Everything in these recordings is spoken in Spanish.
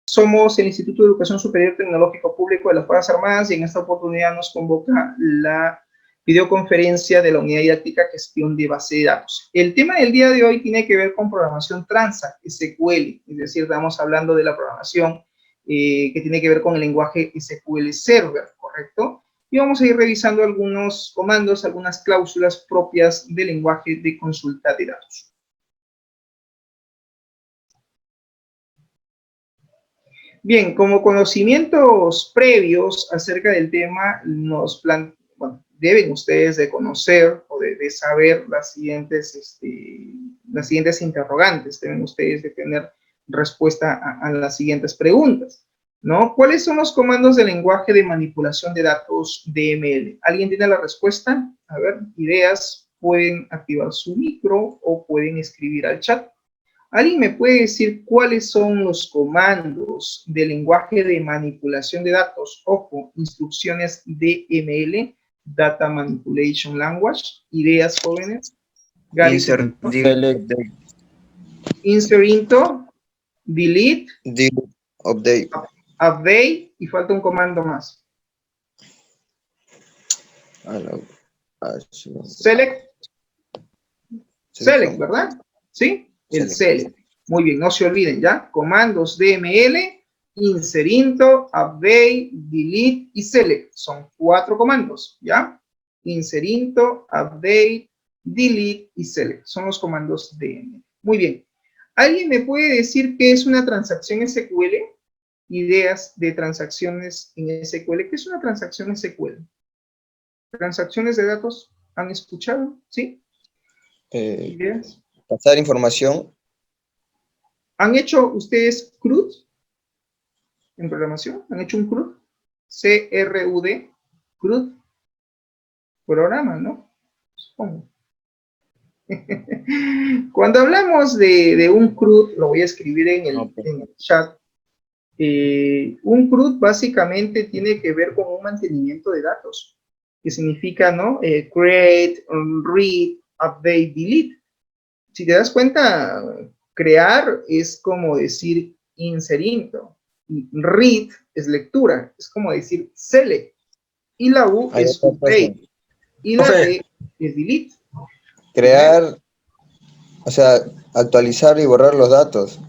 Somos el Instituto de Educación Superior Tecnológico Público de las Fuerzas Armadas y en esta oportunidad nos convoca la videoconferencia de la Unidad Didáctica Gestión de Base de Datos. El tema del día de hoy tiene que ver con programación Transact SQL, es decir, estamos hablando de la programación que tiene que ver con el lenguaje SQL Server, ¿correcto? Y vamos a ir revisando algunos comandos, algunas cláusulas propias del lenguaje de consulta de datos. Bien, como conocimientos previos acerca del tema, deben ustedes de conocer o de saber las siguientes interrogantes. Deben ustedes de tener respuesta a las siguientes preguntas, ¿no? ¿Cuáles son los comandos de lenguaje de manipulación de datos DML? ¿Alguien tiene la respuesta? A ver, ideas, pueden activar su micro o pueden escribir al chat. ¿Alguien me puede decir cuáles son los comandos de lenguaje de manipulación de datos? Ojo, instrucciones DML, Data Manipulation Language. Ideas, jóvenes. Insert, delete, insert into, delete, update. Update, y falta un comando más. Select. Select, ¿verdad? ¿Sí? El select. Muy bien, no se olviden, ¿ya? Comandos DML, insert into, update, delete y select. Son 4 comandos, ¿ya? Insert into, update, delete y select. Son los comandos DML. Muy bien. ¿Alguien me puede decir qué es una transacción SQL? Ideas de transacciones en SQL. ¿Qué es una transacción SQL? ¿Transacciones de datos? ¿Han escuchado? ¿Sí? ¿Ideas? Pasar información. ¿Han hecho ustedes CRUD en programación? ¿Han hecho un CRUD? C-R-U-D, CRUD. Programa, ¿no? Supongo. Cuando hablamos de un CRUD, lo voy a escribir en el chat. Un CRUD básicamente tiene que ver con un mantenimiento de datos, que significa, ¿no? Create, read, update, delete. Si te das cuenta, crear es como decir inserindo, y read es lectura, es como decir select, y la U es update, y la D es delete. Crear, o sea, actualizar y borrar los datos.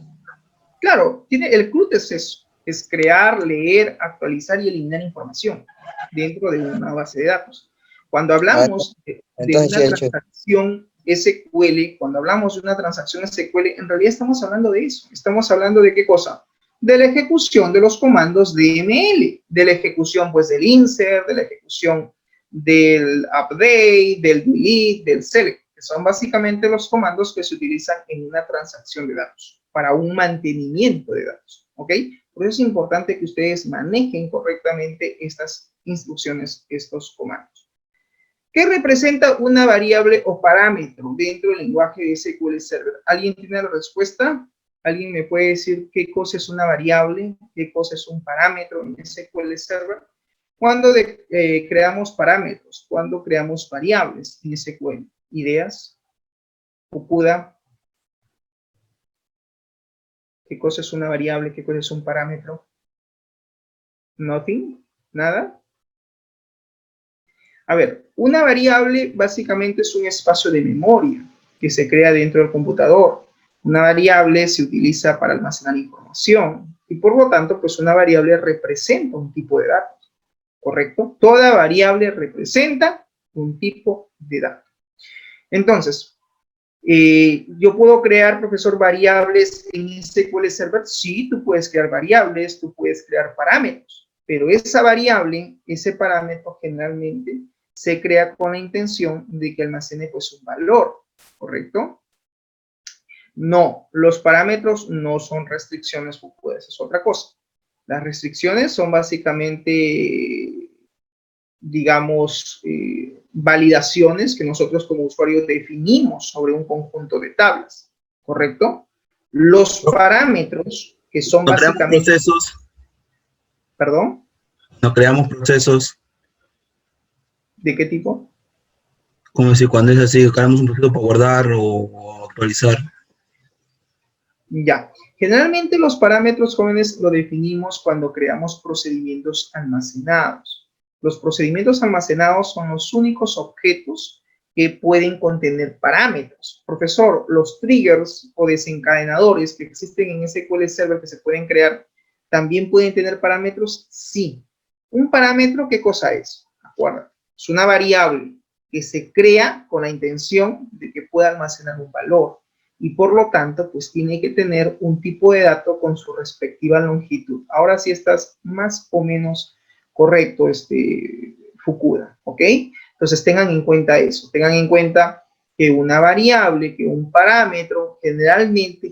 Claro, el CRUD es eso, es crear, leer, actualizar y eliminar información dentro de una base de datos. Cuando hablamos de una transacción SQL, cuando hablamos de una transacción SQL, en realidad estamos hablando de eso. Estamos hablando de qué cosa? De la ejecución de los comandos DML, de la ejecución pues del insert, de la ejecución del update, del delete, del select, que son básicamente los comandos que se utilizan en una transacción de datos, para un mantenimiento de datos, ¿ok? Por eso es importante que ustedes manejen correctamente estas instrucciones, estos comandos. ¿Qué representa una variable o parámetro dentro del lenguaje de SQL Server? ¿Alguien tiene la respuesta? ¿Alguien me puede decir qué cosa es una variable? ¿Qué cosa es un parámetro en SQL Server? ¿Cuándo creamos parámetros? ¿Cuándo creamos variables en SQL? ¿Ideas? ¿Okuda? ¿Qué cosa es una variable? ¿Qué cosa es un parámetro? ¿Nothing? ¿Nada? A ver, una variable básicamente es un espacio de memoria que se crea dentro del computador. Una variable se utiliza para almacenar información y por lo tanto, pues una variable representa un tipo de datos, ¿correcto? Toda variable representa un tipo de datos. Entonces, yo puedo crear, profesor, variables en SQL Server. Sí, tú puedes crear variables, tú puedes crear parámetros, pero esa variable, ese parámetro generalmente se crea con la intención de que almacene pues un valor, ¿correcto? No, los parámetros no son restricciones futuras, es otra cosa. Las restricciones son básicamente, digamos, validaciones que nosotros como usuarios definimos sobre un conjunto de tablas, ¿correcto? Los parámetros, que son básicamente... creamos procesos. ¿Perdón? No creamos procesos. ¿De qué tipo? Como si cuando es así, creamos un proceso para guardar o actualizar. Ya. Generalmente los parámetros, jóvenes, lo definimos cuando creamos procedimientos almacenados. Los procedimientos almacenados son los únicos objetos que pueden contener parámetros. Profesor, los triggers o desencadenadores que existen en SQL Server que se pueden crear, ¿también pueden tener parámetros? Sí. Un parámetro, ¿qué cosa es? Acuérdate, es una variable que se crea con la intención de que pueda almacenar un valor. Y por lo tanto, pues tiene que tener un tipo de dato con su respectiva longitud. Ahora sí estás más o menos correcto, Fukuda, ¿ok? Entonces tengan en cuenta eso, tengan en cuenta que una variable, que un parámetro, generalmente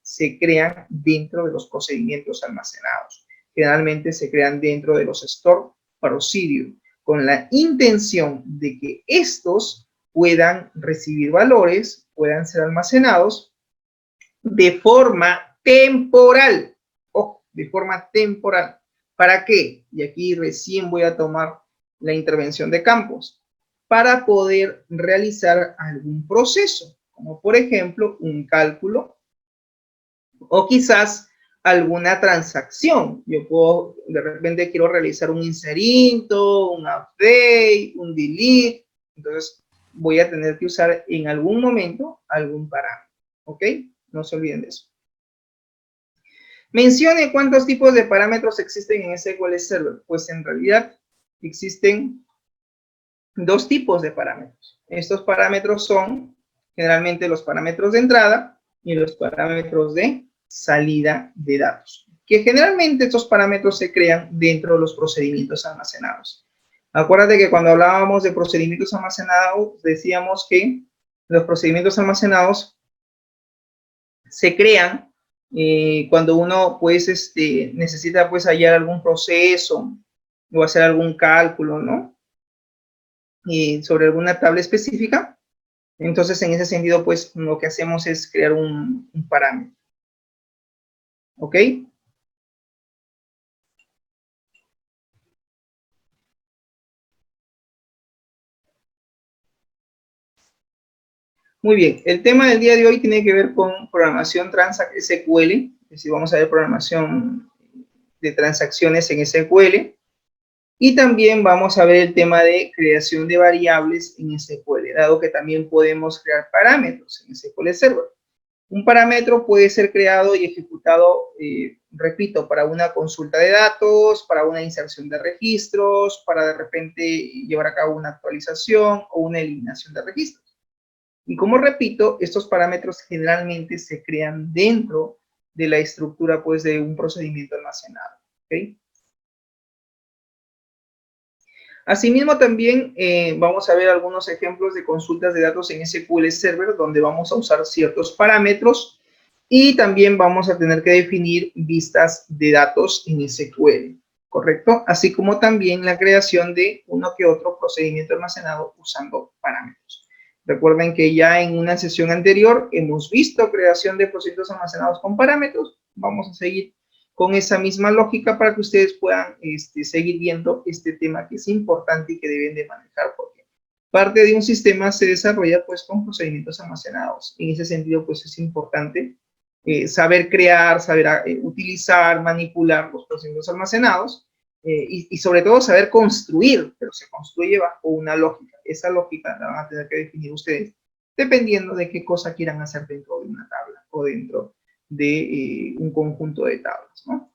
se crean dentro de los procedimientos almacenados. Generalmente se crean dentro de los store procedure, con la intención de que estos puedan recibir valores, puedan ser almacenados de forma temporal. Ojo, de forma temporal. ¿Para qué? Y aquí recién voy a tomar la intervención de campos. Para poder realizar algún proceso, como por ejemplo un cálculo o quizás alguna transacción. Yo puedo, de repente quiero realizar un inserinto, un update, un delete. Entonces, voy a tener que usar en algún momento algún parámetro, ¿ok? No se olviden de eso. Mencione cuántos tipos de parámetros existen en SQL Server. Pues en realidad existen dos tipos de parámetros. Estos parámetros son generalmente los parámetros de entrada y los parámetros de salida de datos, que generalmente estos parámetros se crean dentro de los procedimientos almacenados. Acuérdate que cuando hablábamos de procedimientos almacenados, decíamos que los procedimientos almacenados se crean cuando uno pues necesita pues hallar algún proceso o hacer algún cálculo, ¿no? Sobre alguna tabla específica. Entonces, en ese sentido, pues lo que hacemos es crear un parámetro. ¿Ok? Muy bien, el tema del día de hoy tiene que ver con programación Transact SQL, es decir, vamos a ver programación de transacciones en SQL, y también vamos a ver el tema de creación de variables en SQL, dado que también podemos crear parámetros en SQL Server. Un parámetro puede ser creado y ejecutado, repito, para una consulta de datos, para una inserción de registros, para de repente llevar a cabo una actualización o una eliminación de registros. Y como repito, estos parámetros generalmente se crean dentro de la estructura pues, de un procedimiento almacenado. ¿Okay? Asimismo, también vamos a ver algunos ejemplos de consultas de datos en SQL Server, donde vamos a usar ciertos parámetros y también vamos a tener que definir vistas de datos en SQL, ¿correcto? Así como también la creación de uno que otro procedimiento almacenado usando parámetros. Recuerden que ya en una sesión anterior hemos visto creación de procedimientos almacenados con parámetros. Vamos a seguir con esa misma lógica para que ustedes puedan seguir viendo este tema que es importante y que deben de manejar, porque parte de un sistema se desarrolla pues con procedimientos almacenados. En ese sentido pues es importante saber crear, saber utilizar, manipular los procedimientos almacenados y sobre todo saber construir, pero se construye bajo una lógica. Esa lógica la van a tener que definir ustedes dependiendo de qué cosa quieran hacer dentro de una tabla o dentro de un conjunto de tablas, ¿no?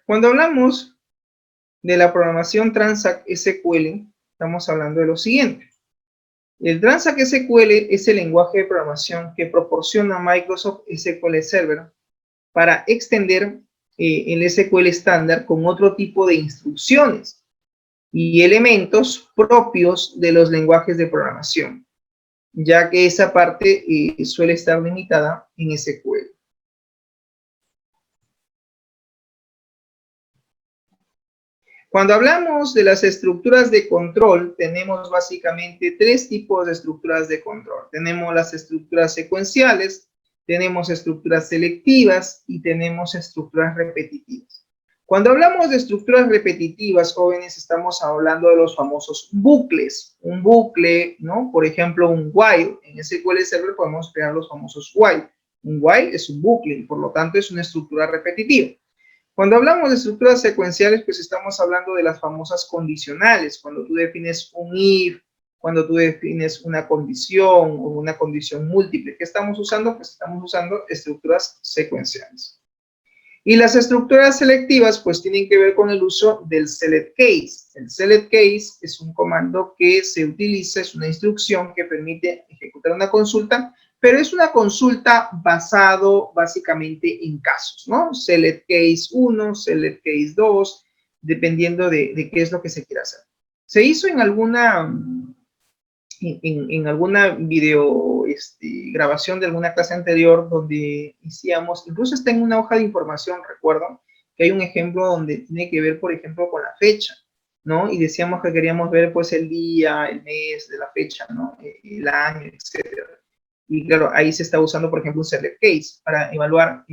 Cuando hablamos de la programación Transact SQL, estamos hablando de lo siguiente. El Transact SQL es el lenguaje de programación que proporciona Microsoft SQL Server para extender el SQL estándar con otro tipo de instrucciones y elementos propios de los lenguajes de programación, ya que esa parte suele estar limitada en SQL. Cuando hablamos de las estructuras de control, tenemos básicamente tres tipos de estructuras de control. Tenemos las estructuras secuenciales, tenemos estructuras selectivas y tenemos estructuras repetitivas. Cuando hablamos de estructuras repetitivas, jóvenes, estamos hablando de los famosos bucles. Un bucle, ¿no? Por ejemplo, un while. En SQL Server podemos crear los famosos while. Un while es un bucle y por lo tanto es una estructura repetitiva. Cuando hablamos de estructuras secuenciales, pues estamos hablando de las famosas condicionales. Cuando tú defines un if, cuando tú defines una condición o una condición múltiple. ¿Qué estamos usando? Pues estamos usando estructuras secuenciales. Y las estructuras selectivas pues tienen que ver con el uso del select case. El select case es un comando que se utiliza, es una instrucción que permite ejecutar una consulta, pero es una consulta basado básicamente en casos, ¿no? Select case 1, select case 2, dependiendo de qué es lo que se quiera hacer. Se hizo en alguna video grabación de alguna clase anterior donde hacíamos, incluso está en una hoja de información, recuerdo, que hay un ejemplo donde tiene que ver, por ejemplo, con la fecha, ¿no? Y decíamos que queríamos ver, pues, el día, el mes de la fecha, ¿no? El año, etcétera. Y claro, ahí se está usando, por ejemplo, un select case para evaluar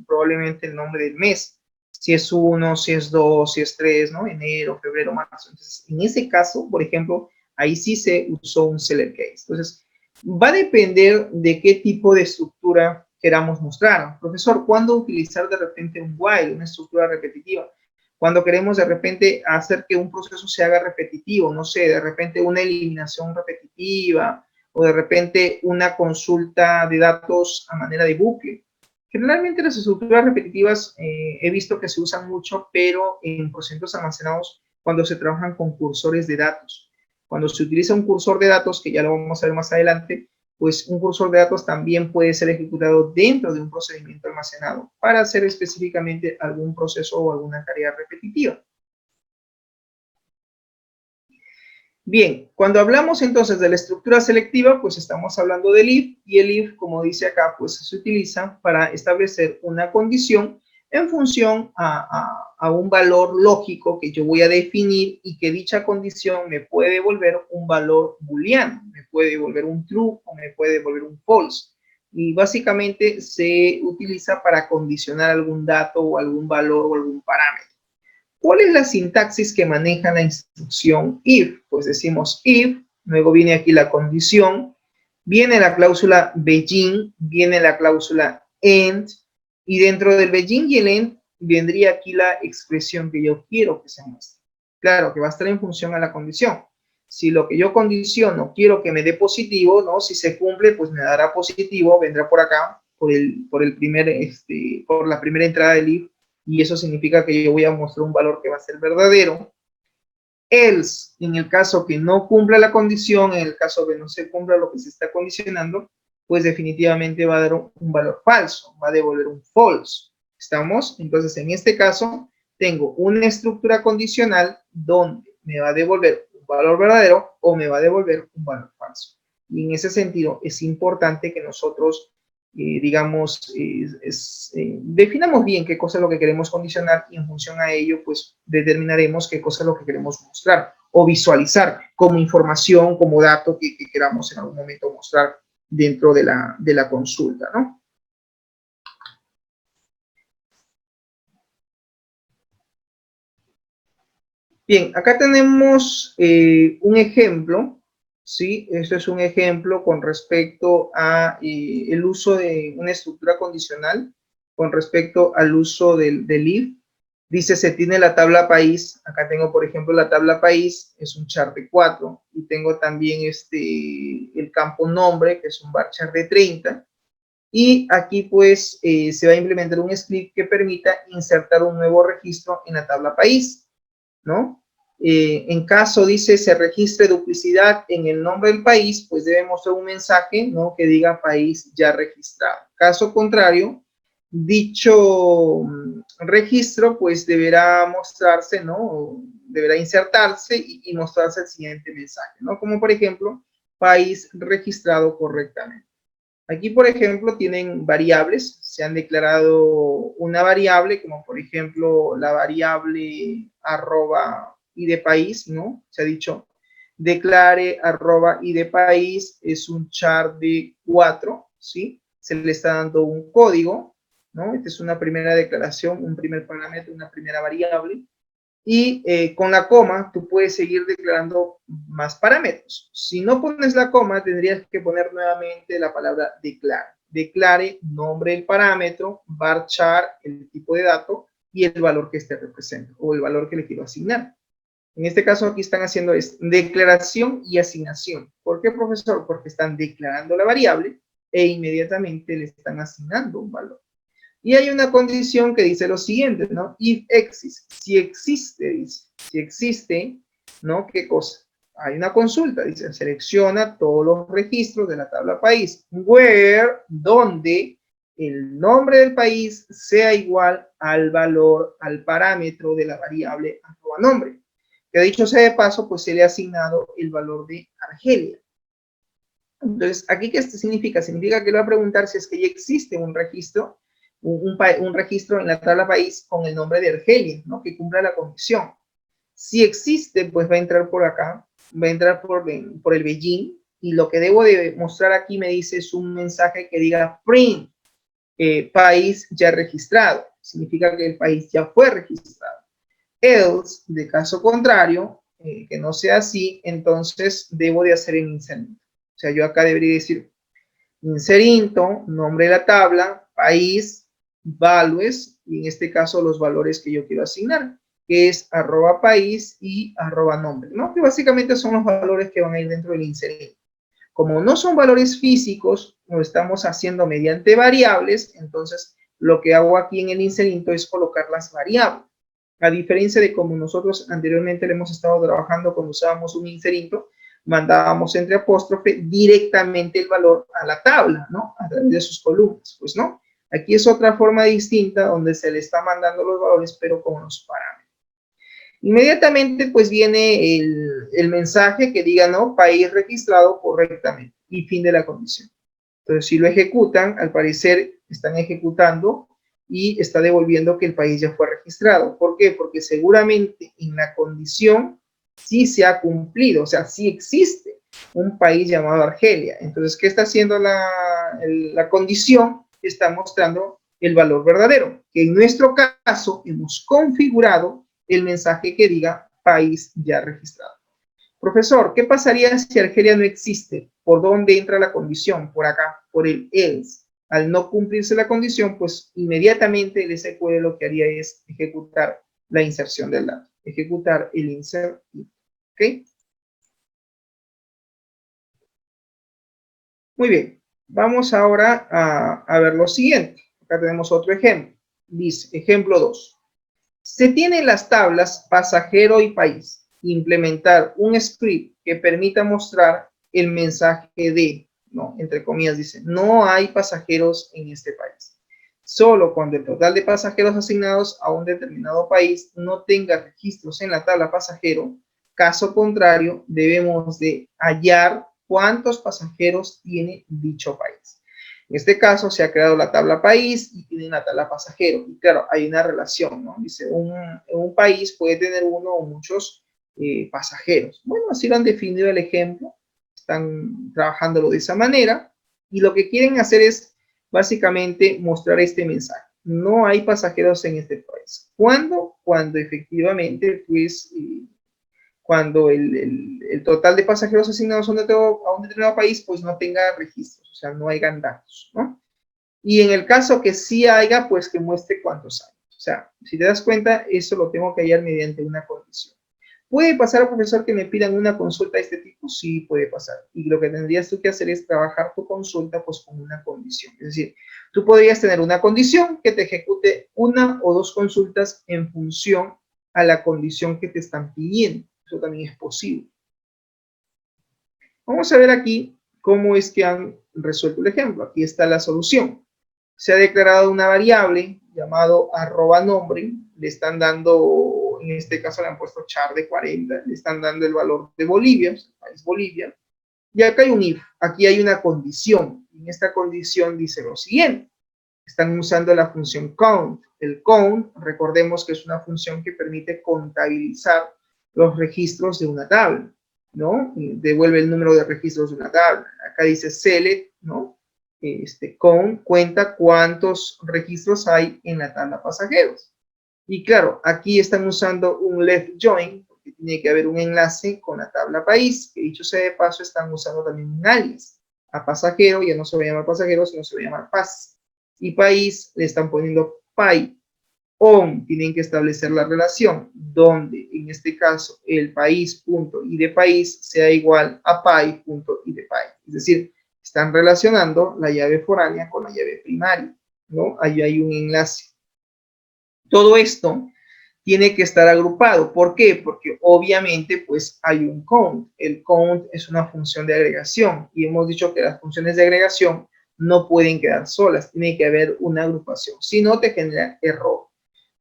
probablemente el nombre del mes. Si es 1, si es 2, si es 3, ¿no? Enero, febrero, marzo. Entonces, en ese caso, por ejemplo, ahí sí se usó un select case. Entonces, va a depender de qué tipo de estructura queramos mostrar. Profesor, ¿cuándo utilizar de repente un while, una estructura repetitiva? Cuando queremos de repente hacer que un proceso se haga repetitivo, no sé, de repente una eliminación repetitiva o de repente una consulta de datos a manera de bucle. Generalmente las estructuras repetitivas he visto que se usan mucho, pero en procedimientos almacenados cuando se trabajan con cursores de datos. Cuando se utiliza un cursor de datos, que ya lo vamos a ver más adelante, pues un cursor de datos también puede ser ejecutado dentro de un procedimiento almacenado para hacer específicamente algún proceso o alguna tarea repetitiva. Bien, cuando hablamos entonces de la estructura selectiva, pues estamos hablando del if, y el if, como dice acá, pues se utiliza para establecer una condición en función a un valor lógico que yo voy a definir y que dicha condición me puede devolver un valor booleano, me puede devolver un true o me puede devolver un false. Y básicamente se utiliza para condicionar algún dato o algún valor o algún parámetro. ¿Cuál es la sintaxis que maneja la instrucción if? Pues decimos if, luego viene aquí la condición, viene la cláusula begin, viene la cláusula end, y dentro del begin y el end vendría aquí la expresión que yo quiero que se muestre. Claro, que va a estar en función a la condición. Si lo que yo condiciono quiero que me dé positivo, ¿no? Si se cumple, pues me dará positivo, vendrá por acá, por la primera entrada del if, y eso significa que yo voy a mostrar un valor que va a ser verdadero. Else, en el caso que no cumpla la condición, en el caso que no se cumpla lo que se está condicionando, pues definitivamente va a dar un valor falso, va a devolver un false. ¿Estamos? Entonces, en este caso, tengo una estructura condicional donde me va a devolver un valor verdadero o me va a devolver un valor falso. Y en ese sentido, es importante que nosotros definamos bien qué cosa es lo que queremos condicionar y en función a ello, pues determinaremos qué cosa es lo que queremos mostrar o visualizar como información, como dato que queramos en algún momento mostrar dentro de la consulta, ¿no? Bien, acá tenemos un ejemplo. Sí, esto es un ejemplo con respecto a el uso de una estructura condicional, con respecto al uso del if. Dice, se tiene la tabla país. Acá tengo, por ejemplo, la tabla país, es un char de 4, y tengo también el campo nombre, que es un varchar de 30. Y aquí, pues, se va a implementar un script que permita insertar un nuevo registro en la tabla país, ¿no? En caso, dice, se registre duplicidad en el nombre del país, pues debe mostrar un mensaje, ¿no? Que diga país ya registrado. Caso contrario, dicho registro, pues deberá mostrarse, ¿no? Deberá insertarse y mostrarse el siguiente mensaje, ¿no? Como por ejemplo, país registrado correctamente. Aquí, por ejemplo, tienen variables. Se han declarado una variable, como por ejemplo la variable arroba y de país, ¿no? Se ha dicho, declare arroba y de país, es un char de 4, ¿sí? Se le está dando un código ¿no? Esta es una primera declaración, un primer parámetro, una primera variable. Y con la coma, tú puedes seguir declarando más parámetros. Si no pones la coma, tendrías que poner nuevamente la palabra declare. Declare nombre del parámetro, varchar el tipo de dato y el valor que este representa o el valor que le quiero asignar. En este caso aquí están haciendo es declaración y asignación. ¿Por qué, profesor? Porque están declarando la variable e inmediatamente le están asignando un valor. Y hay una condición que dice lo siguiente, ¿no? If exists, si existe, dice. Si existe, ¿no? ¿Qué cosa? Hay una consulta, dice, selecciona todos los registros de la tabla país, where, donde el nombre del país sea igual al valor, al parámetro de la variable arroba nombre. Que dicho sea de paso, pues se le ha asignado el valor de Argelia. Entonces, ¿aquí qué significa? Significa que le va a preguntar si es que ya existe un registro, un registro en la tabla país con el nombre de Argelia, ¿no? Que cumpla la condición. Si existe, pues va a entrar por acá, va a entrar por el Beijing, y lo que debo de mostrar aquí me dice es un mensaje que diga print, país ya registrado. Significa que el país ya fue registrado. Else, de caso contrario, que no sea así, entonces debo de hacer el insert. O sea, yo acá debería decir inserinto, nombre de la tabla, país, values, y en este caso los valores que yo quiero asignar, que es arroba país y arroba nombre, ¿no? Que básicamente son los valores que van a ir dentro del inserinto. Como no son valores físicos, lo estamos haciendo mediante variables, entonces lo que hago aquí en el inserinto es colocar las variables. A diferencia de como nosotros anteriormente le hemos estado trabajando cuando usábamos un inserinto, mandábamos entre apóstrofe directamente el valor a la tabla, ¿no? A través de sus columnas, pues no. Aquí es otra forma distinta donde se le está mandando los valores, pero con los parámetros. Inmediatamente, pues viene el mensaje que diga, ¿no? País registrado correctamente y fin de la condición. Entonces, si lo ejecutan, al parecer están ejecutando y está devolviendo que el país ya fue registrado. ¿Por qué? Porque seguramente en la condición sí se ha cumplido, o sea, sí existe un país llamado Argelia. Entonces, ¿qué está haciendo la condición? Está mostrando el valor verdadero, que en nuestro caso hemos configurado el mensaje que diga país ya registrado. Profesor, ¿qué pasaría si Argelia no existe? ¿Por dónde entra la condición? Por acá, por el else. Al no cumplirse la condición, pues inmediatamente el SQL lo que haría es ejecutar la inserción del dato, ejecutar el insert. ¿Ok? Muy bien, vamos ahora a ver lo siguiente. Acá tenemos otro ejemplo. Dice, ejemplo 2. Se tienen las tablas pasajero y país. Implementar un script que permita mostrar el mensaje de, no, entre comillas dice, no hay pasajeros en este país. Solo cuando el total de pasajeros asignados a un determinado país no tenga registros en la tabla pasajero, caso contrario, debemos de hallar cuántos pasajeros tiene dicho país. En este caso se ha creado la tabla país y tiene la tabla pasajero. Y claro, hay una relación, ¿no? Dice, un país puede tener uno o muchos pasajeros. Bueno, así lo han definido el ejemplo. Están trabajándolo de esa manera. Y lo que quieren hacer es básicamente mostrar este mensaje. No hay pasajeros en este país. ¿Cuándo? Cuando efectivamente, pues, cuando el total de pasajeros asignados a un determinado país, pues no tenga registros, o sea, no hayan datos, ¿no? Y en el caso que sí haya, pues que muestre cuántos hay. O sea, si te das cuenta, eso lo tengo que hallar mediante una condición. ¿Puede pasar, profesor, que me pidan una consulta de este tipo? Sí, puede pasar. Y lo que tendrías tú que hacer es trabajar tu consulta pues con una condición. Es decir, tú podrías tener una condición que te ejecute una o dos consultas en función a la condición que te están pidiendo. Eso también es posible. Vamos a ver aquí cómo es que han resuelto el ejemplo. Aquí está la solución. Se ha declarado una variable llamado arroba nombre. Le están dando, en este caso le han puesto char de 40. Le están dando el valor de Bolivia, el país Bolivia. Y acá hay un if. Aquí hay una condición. En esta condición dice lo siguiente. Están usando la función count. El count, recordemos que es una función que permite contabilizar los registros de una tabla, ¿no? Y devuelve el número de registros de una tabla. Acá dice select, ¿no? cuenta cuántos registros hay en la tabla pasajeros. Y claro, aquí están usando un left join, porque tiene que haber un enlace con la tabla país, que dicho sea de paso, están usando también un alias. A pasajero ya no se va a llamar pasajero, sino se va a llamar pas. Y país le están poniendo pay. On, tienen que establecer la relación, donde en este caso el país punto y de país sea igual a pay punto y de pay. Es decir, están relacionando la llave foránea con la llave primaria, ¿no? Ahí hay un enlace. Todo esto tiene que estar agrupado. ¿Por qué? Porque obviamente pues hay un count. El count es una función de agregación y hemos dicho que las funciones de agregación no pueden quedar solas, tiene que haber una agrupación, si no te genera error.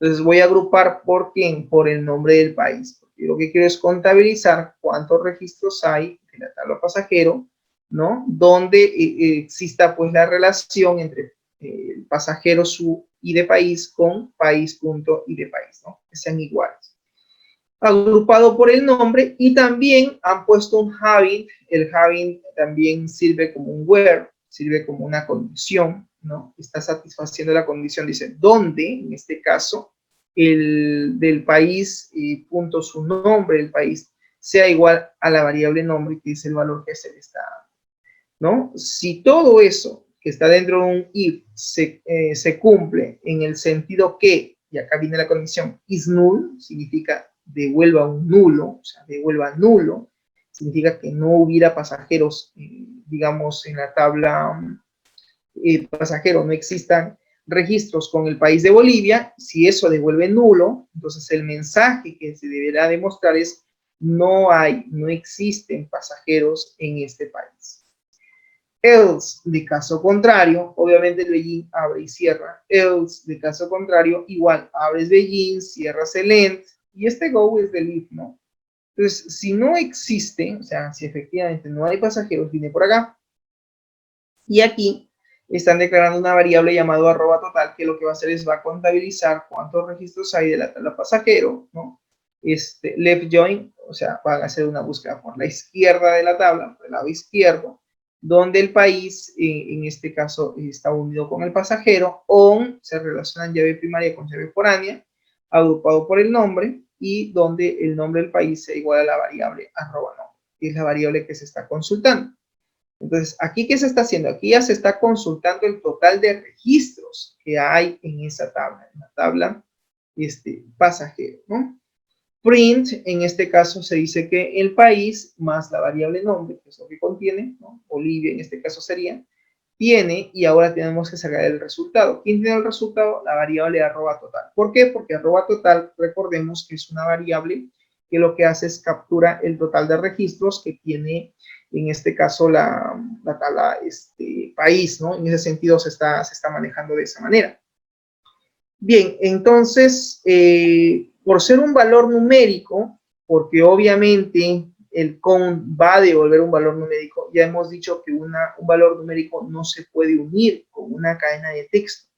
Entonces voy a agrupar por quién, por el nombre del país, porque lo que quiero es contabilizar cuántos registros hay en la tabla pasajero, ¿no? Donde exista pues la relación entre el pasajero su y de país con país punto y de país, ¿no? Que sean iguales. Agrupado por el nombre y también han puesto un having. El having también sirve como un where, sirve como una condición, ¿no? Está satisfaciendo la condición, dice, donde, en este caso, el del país, punto su nombre del país, sea igual a la variable nombre, que es el valor que se le está dando, ¿no? Si todo eso que está dentro de un if se cumple en el sentido que, y acá viene la condición, is null, significa devuelva un nulo, o sea, devuelva nulo, significa que no hubiera pasajeros, digamos, en la tabla pasajero, no existan registros con el país de Bolivia. Si eso devuelve nulo, entonces el mensaje que se deberá demostrar es no existen pasajeros en este país. Else, de caso contrario, obviamente el Beijing abre y cierra. Else, de caso contrario, igual, abres Beijing, cierras el end, y este go es del if, ¿no? Entonces, si no existe, o sea, si efectivamente no hay pasajeros, viene por acá, y aquí están declarando una variable llamada arroba total, que lo que va a hacer es va a contabilizar cuántos registros hay de la tabla pasajero, ¿no? Left join, o sea, van a hacer una búsqueda por la izquierda de la tabla, por el lado izquierdo, donde el país, en este caso, está unido con el pasajero. On, se relacionan llave primaria con llave foránea, agrupado por el nombre, y donde el nombre del país sea igual a la variable arroba nombre, que es la variable que se está consultando. Entonces, ¿aquí qué se está haciendo? Aquí ya se está consultando el total de registros que hay en esa tabla, en la tabla pasajero, ¿no? Print, en este caso se dice que el país más la variable nombre, que es lo que contiene, ¿no? Bolivia en este caso sería, tiene, y ahora tenemos que sacar el resultado. ¿Quién tiene el resultado? La variable arroba total. ¿Por qué? Porque arroba total, recordemos que es una variable que lo que hace es captura el total de registros que tiene, en este caso, la tabla país, ¿no? En ese sentido se está manejando de esa manera. Bien, entonces, por ser un valor numérico, porque obviamente el count va a devolver un valor numérico, ya hemos dicho que un valor numérico no se puede unir con una cadena de texto,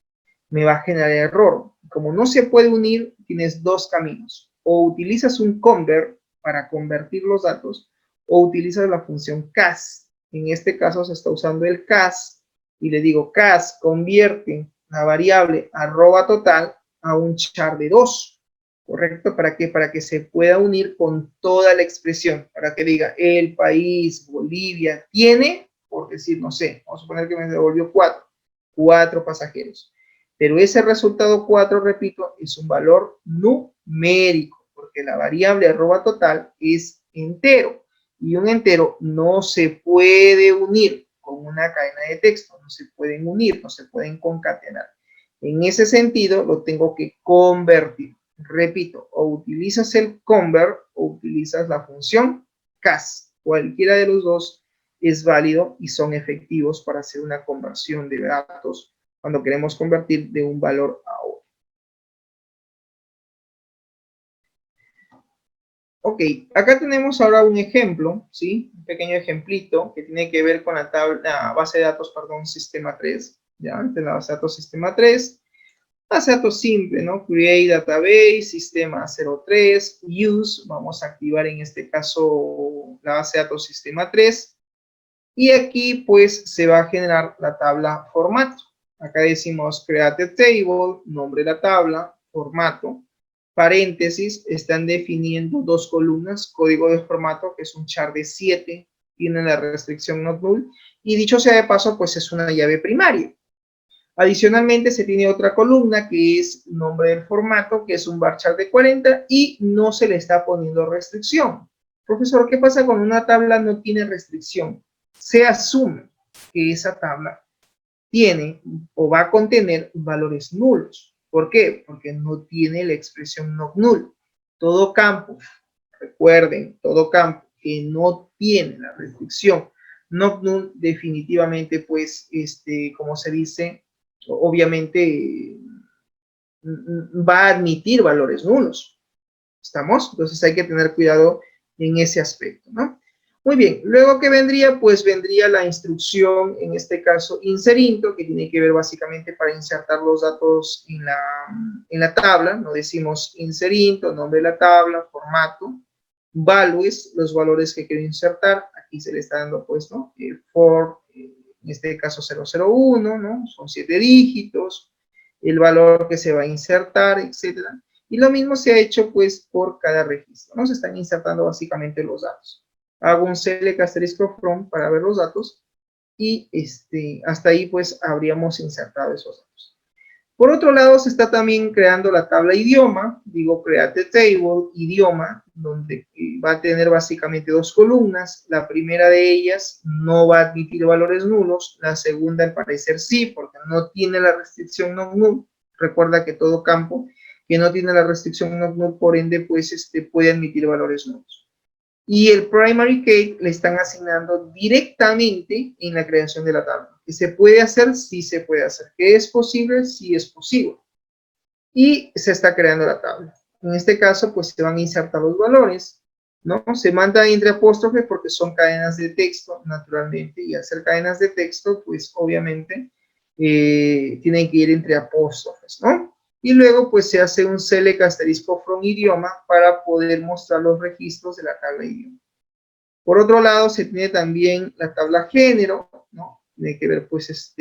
me va a generar error. Como no se puede unir, tienes dos caminos: o utilizas un convert para convertir los datos, o utilizas la función cas. En este caso se está usando el cas, y le digo cas convierte la variable arroba total a un char de 2, ¿correcto? ¿Para qué? Para que se pueda unir con toda la expresión, para que diga el país, Bolivia, tiene, por decir, no sé, vamos a suponer que me devolvió 4 pasajeros. Pero ese resultado 4, repito, es un valor numérico, porque la variable arroba total es entero, y un entero no se puede unir con una cadena de texto, no se pueden unir, no se pueden concatenar. En ese sentido, lo tengo que convertir. Repito, o utilizas el convert o utilizas la función cas. Cualquiera de los dos es válido y son efectivos para hacer una conversión de datos cuando queremos convertir de un valor a otro. Ok, acá tenemos ahora un ejemplo, ¿sí? Un pequeño ejemplito que tiene que ver con la base de datos, perdón, sistema 3. ¿Ya? Esta es la base de datos sistema 3. Base de datos simple, ¿no? Create database, sistema 03, use. Vamos a activar en este caso la base de datos sistema 3. Y aquí pues se va a generar la tabla formato. Acá decimos create table, nombre de la tabla, formato, paréntesis, están definiendo dos columnas, código de formato, que es un char de 7, tiene la restricción not null, y dicho sea de paso, pues es una llave primaria. Adicionalmente se tiene otra columna que es nombre del formato, que es un varchar de 40 y no se le está poniendo restricción. Profesor, ¿qué pasa cuando una tabla no tiene restricción? Se asume que esa tabla tiene o va a contener valores nulos. ¿Por qué? Porque no tiene la expresión not null. Todo campo, recuerden, todo campo que no tiene la restricción not null, definitivamente, pues, como se dice, obviamente va a admitir valores nulos. ¿Estamos? Entonces hay que tener cuidado en ese aspecto, ¿no? Muy bien, luego que vendría, pues vendría la instrucción, en este caso inserinto, que tiene que ver básicamente para insertar los datos en la tabla. No decimos inserinto, nombre de la tabla, formato, values, los valores que quiero insertar. Aquí se le está dando pues, ¿no? For, en este caso 001, ¿no? Son 7 dígitos, el valor que se va a insertar, etcétera. Y lo mismo se ha hecho pues por cada registro, ¿no? Se están insertando básicamente los datos. Hago un select asterisco from para ver los datos y hasta ahí pues habríamos insertado esos datos. Por otro lado, se está también creando la tabla idioma, digo create table, idioma, donde va a tener básicamente dos columnas. La primera de ellas no va a admitir valores nulos, la segunda al parecer sí, porque no tiene la restricción not null. Recuerda que todo campo que no tiene la restricción not null, por ende, pues puede admitir valores nulos. Y el primary key le están asignando directamente en la creación de la tabla. ¿Que se puede hacer? Sí se puede hacer. ¿Que es posible? Sí es posible. Y se está creando la tabla. En este caso, pues se van a insertar los valores, ¿no? Se manda entre apóstrofes porque son cadenas de texto, naturalmente, y hacer cadenas de texto, pues obviamente tienen que ir entre apóstrofes, ¿no? Y luego pues se hace un select asterisco from idioma para poder mostrar los registros de la tabla idioma. Por otro lado, se tiene también la tabla género, ¿no? Tiene que ver pues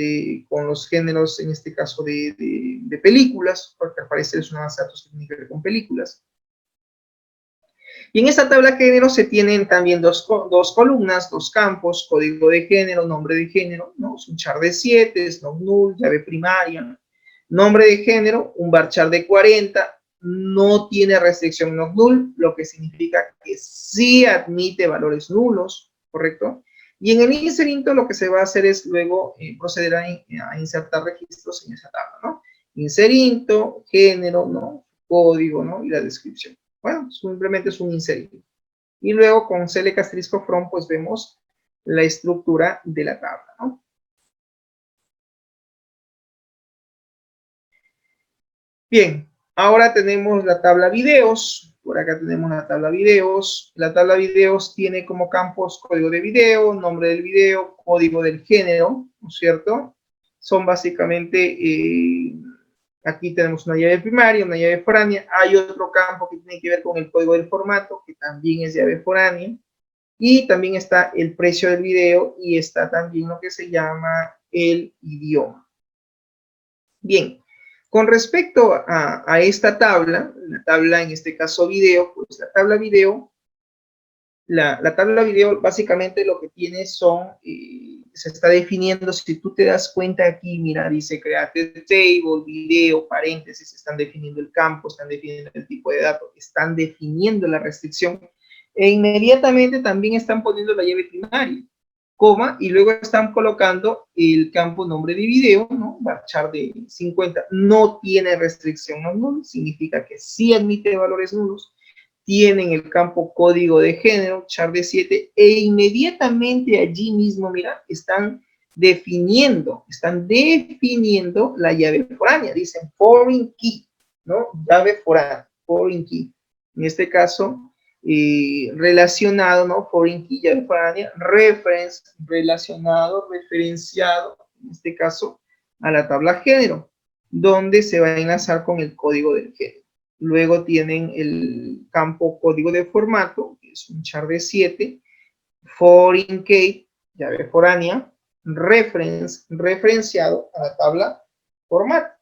con los géneros, en este caso de películas, porque al parecer es una base de datos que tiene que ver con películas. Y en esta tabla género se tienen también dos columnas, dos campos, código de género, nombre de género, ¿no? Es un char de 7, es not null, llave primaria. Nombre de género, un varchar de 40, no tiene restricción not null, lo que significa que sí admite valores nulos, ¿correcto? Y en el inserinto lo que se va a hacer es luego proceder a insertar registros en esa tabla, ¿no? Inserinto, género, ¿no? Código, ¿no? Y la descripción. Bueno, simplemente es un inserinto. Y luego con select asterisco from, pues vemos la estructura de la tabla, ¿no? Bien, ahora tenemos la tabla videos. Por acá tenemos la tabla videos. La tabla videos tiene como campos código de video, nombre del video, código del género, ¿no es cierto? Son básicamente, aquí tenemos una llave primaria, una llave foránea. Hay otro campo que tiene que ver con el código del formato, que también es llave foránea. Y también está el precio del video y está también lo que se llama el idioma. Bien. Con respecto a esta tabla, la tabla en este caso video, pues la tabla video, la tabla video básicamente lo que tiene son, se está definiendo, si tú te das cuenta aquí, mira, dice create table, video, paréntesis, están definiendo el campo, están definiendo el tipo de datos, están definiendo la restricción, e inmediatamente también están poniendo la llave primaria, coma, y luego están colocando el campo nombre de video, ¿no? Varchar de 50, no tiene restricción no null, significa que sí admite valores nulos, tienen el campo código de género, char de 7, e inmediatamente allí mismo, mira, están definiendo la llave foránea, dicen foreign key, ¿no? Llave foránea, foreign key. En este caso, relacionado, ¿no? Foreign key, llave foránea, reference, relacionado, referenciado, en este caso, a la tabla género, donde se va a enlazar con el código del género. Luego tienen el campo código de formato, que es un char de 7, foreign key, llave foránea, referenciado a la tabla formato.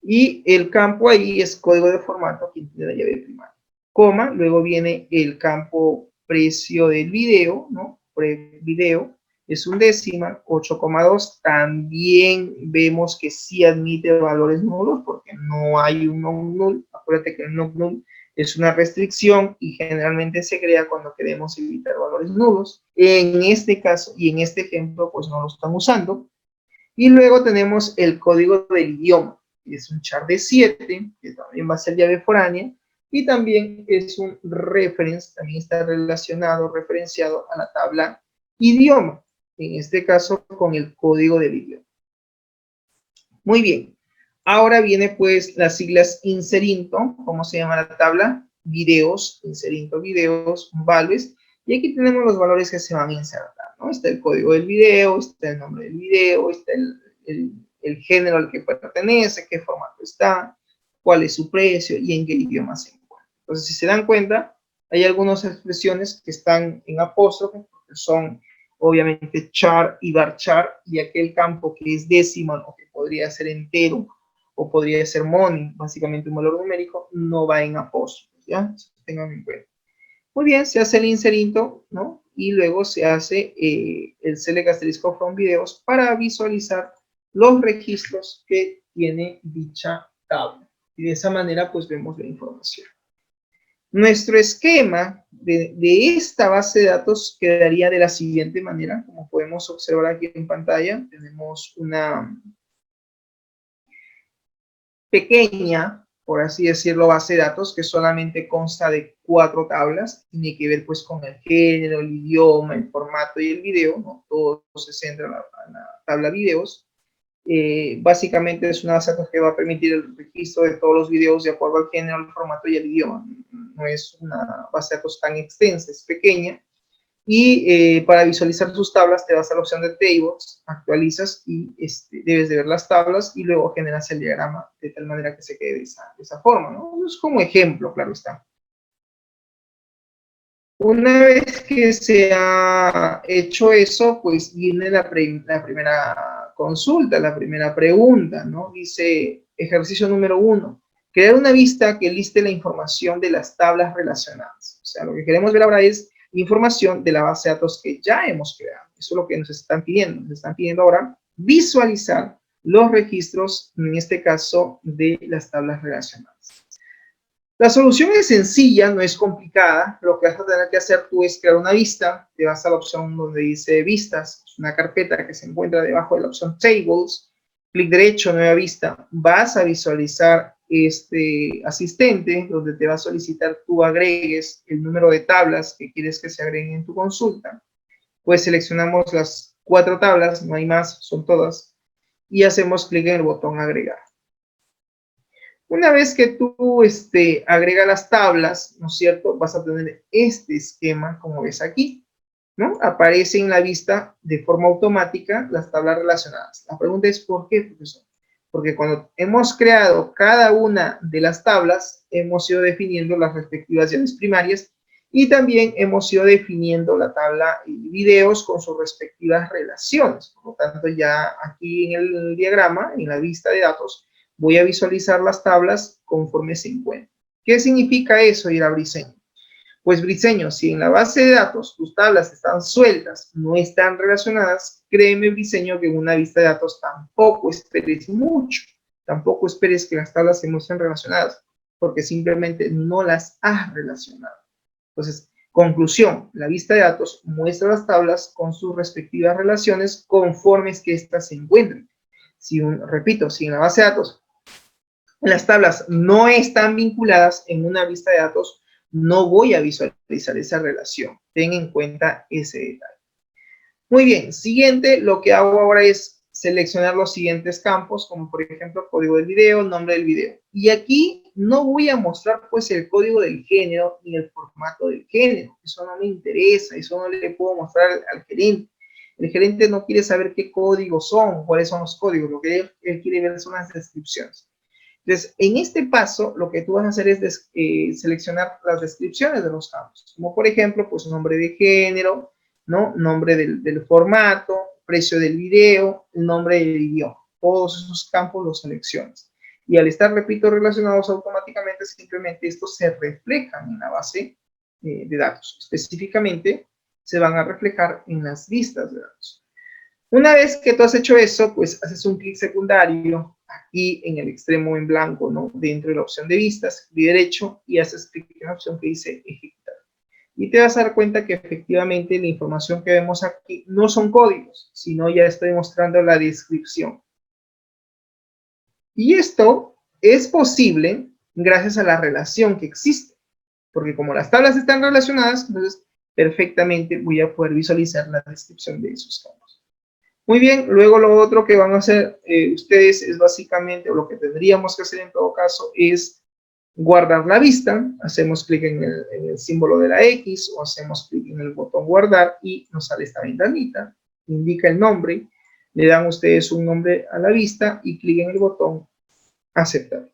Y el campo ahí es código de formato, que tiene la llave primaria. Coma, luego viene el campo precio del video, ¿no? Video es un décima, 8,2. También vemos que sí admite valores nulos, porque no hay un non-null. Acuérdate que el non-null es una restricción y generalmente se crea cuando queremos evitar valores nulos. En este caso y en este ejemplo, pues no lo están usando. Y luego tenemos el código del idioma. Es un char de 7, que también va a ser llave foránea, y también es un reference, también está relacionado, referenciado a la tabla idioma, en este caso con el código del idioma. Muy bien, ahora viene pues las siglas inserinto, ¿cómo se llama la tabla? Videos, inserinto videos, values, y aquí tenemos los valores que se van a insertar, ¿no? Está el código del video, está el nombre del video, está el género al que pertenece, qué formato está, cuál es su precio y en qué idioma se encuentra. Entonces, si se dan cuenta, hay algunas expresiones que están en apóstrofe, que son obviamente char y varchar, y aquel campo que es decimal o que podría ser entero o podría ser mono, básicamente un valor numérico, no va en apóstrofe, ¿ya? Tengan en cuenta. Muy bien, se hace el inserinto, ¿no? Y luego se hace el select asterisco from videos para visualizar los registros que tiene dicha tabla. Y de esa manera, pues vemos la información. Nuestro esquema de esta base de datos quedaría de la siguiente manera, como podemos observar aquí en pantalla. Tenemos una pequeña, por así decirlo, base de datos que solamente consta de 4 tablas. Tiene que ver pues con el género, el idioma, el formato y el video, ¿no? Todo se centra en la tabla videos. Básicamente es una base de datos que va a permitir el registro de todos los videos de acuerdo al género, el formato y el idioma. No es una base de datos tan extensa, es pequeña. Y para visualizar sus tablas te vas a la opción de Tables, actualizas y debes de ver las tablas y luego generas el diagrama de tal manera que se quede de esa forma, ¿no? Es como ejemplo, claro está. Una vez que se ha hecho eso, pues viene la primera consulta, la primera pregunta, ¿no? Dice, ejercicio número 1, crear una vista que liste la información de las tablas relacionadas. O sea, lo que queremos ver ahora es información de la base de datos que ya hemos creado. Eso es lo que nos están pidiendo. Nos están pidiendo ahora visualizar los registros, en este caso, de las tablas relacionadas. La solución es sencilla, no es complicada. Lo que vas a tener que hacer tú es crear una vista. Te vas a la opción donde dice vistas, es una carpeta que se encuentra debajo de la opción tables. Clic derecho, nueva vista. Vas a visualizar este asistente donde te va a solicitar tú agregues el número de tablas que quieres que se agreguen en tu consulta. Pues seleccionamos las 4 tablas, no hay más, son todas. Y hacemos clic en el botón agregar. Una vez que tú agrega las tablas, ¿no es cierto? Vas a tener este esquema, como ves aquí, ¿no? Aparece en la vista de forma automática las tablas relacionadas. La pregunta es, ¿por qué, profesor? Porque cuando hemos creado cada una de las tablas, hemos ido definiendo las respectivas llaves primarias y también hemos ido definiendo la tabla y videos con sus respectivas relaciones. Por lo tanto, ya aquí en el diagrama, en la vista de datos, voy a visualizar las tablas conforme se encuentran. ¿Qué significa eso, ir a Briseño? Pues Briseño, si en la base de datos tus tablas están sueltas, no están relacionadas, créeme Briseño que en una vista de datos tampoco esperes mucho, tampoco esperes que las tablas se muestren relacionadas, porque simplemente no las has relacionado. Entonces, conclusión, la vista de datos muestra las tablas con sus respectivas relaciones conforme que éstas se encuentren. Repito, si en la base de datos las tablas no están vinculadas en una vista de datos, no voy a visualizar esa relación. Ten en cuenta ese detalle. Muy bien, siguiente, lo que hago ahora es seleccionar los siguientes campos, como por ejemplo, código del video, nombre del video. Y aquí no voy a mostrar pues el código del género ni el formato del género. Eso no me interesa, eso no le puedo mostrar al gerente. El gerente no quiere saber qué códigos son, cuáles son los códigos. Lo que él quiere ver son las descripciones. Entonces, en este paso, lo que tú vas a hacer es seleccionar las descripciones de los campos, como por ejemplo, pues nombre de género, ¿no? Nombre del formato, precio del video, el nombre del idioma. Todos esos campos los seleccionas. Y al estar, repito, relacionados automáticamente, simplemente estos se reflejan en la base de datos. Específicamente, se van a reflejar en las listas de datos. Una vez que tú has hecho eso, pues haces un clic secundario aquí en el extremo en blanco, ¿no? Dentro de la opción de vistas, clic derecho, y haces clic en la opción que dice ejecutar. Y te vas a dar cuenta que efectivamente la información que vemos aquí no son códigos, sino ya estoy mostrando la descripción. Y esto es posible gracias a la relación que existe, porque como las tablas están relacionadas, entonces perfectamente voy a poder visualizar la descripción de esos campos. Muy bien, luego lo otro que van a hacer ustedes es básicamente, o lo que tendríamos que hacer en todo caso, es guardar la vista. Hacemos clic en el símbolo de la X o hacemos clic en el botón guardar y nos sale esta ventanita, indica el nombre, le dan ustedes un nombre a la vista y clic en el botón aceptar.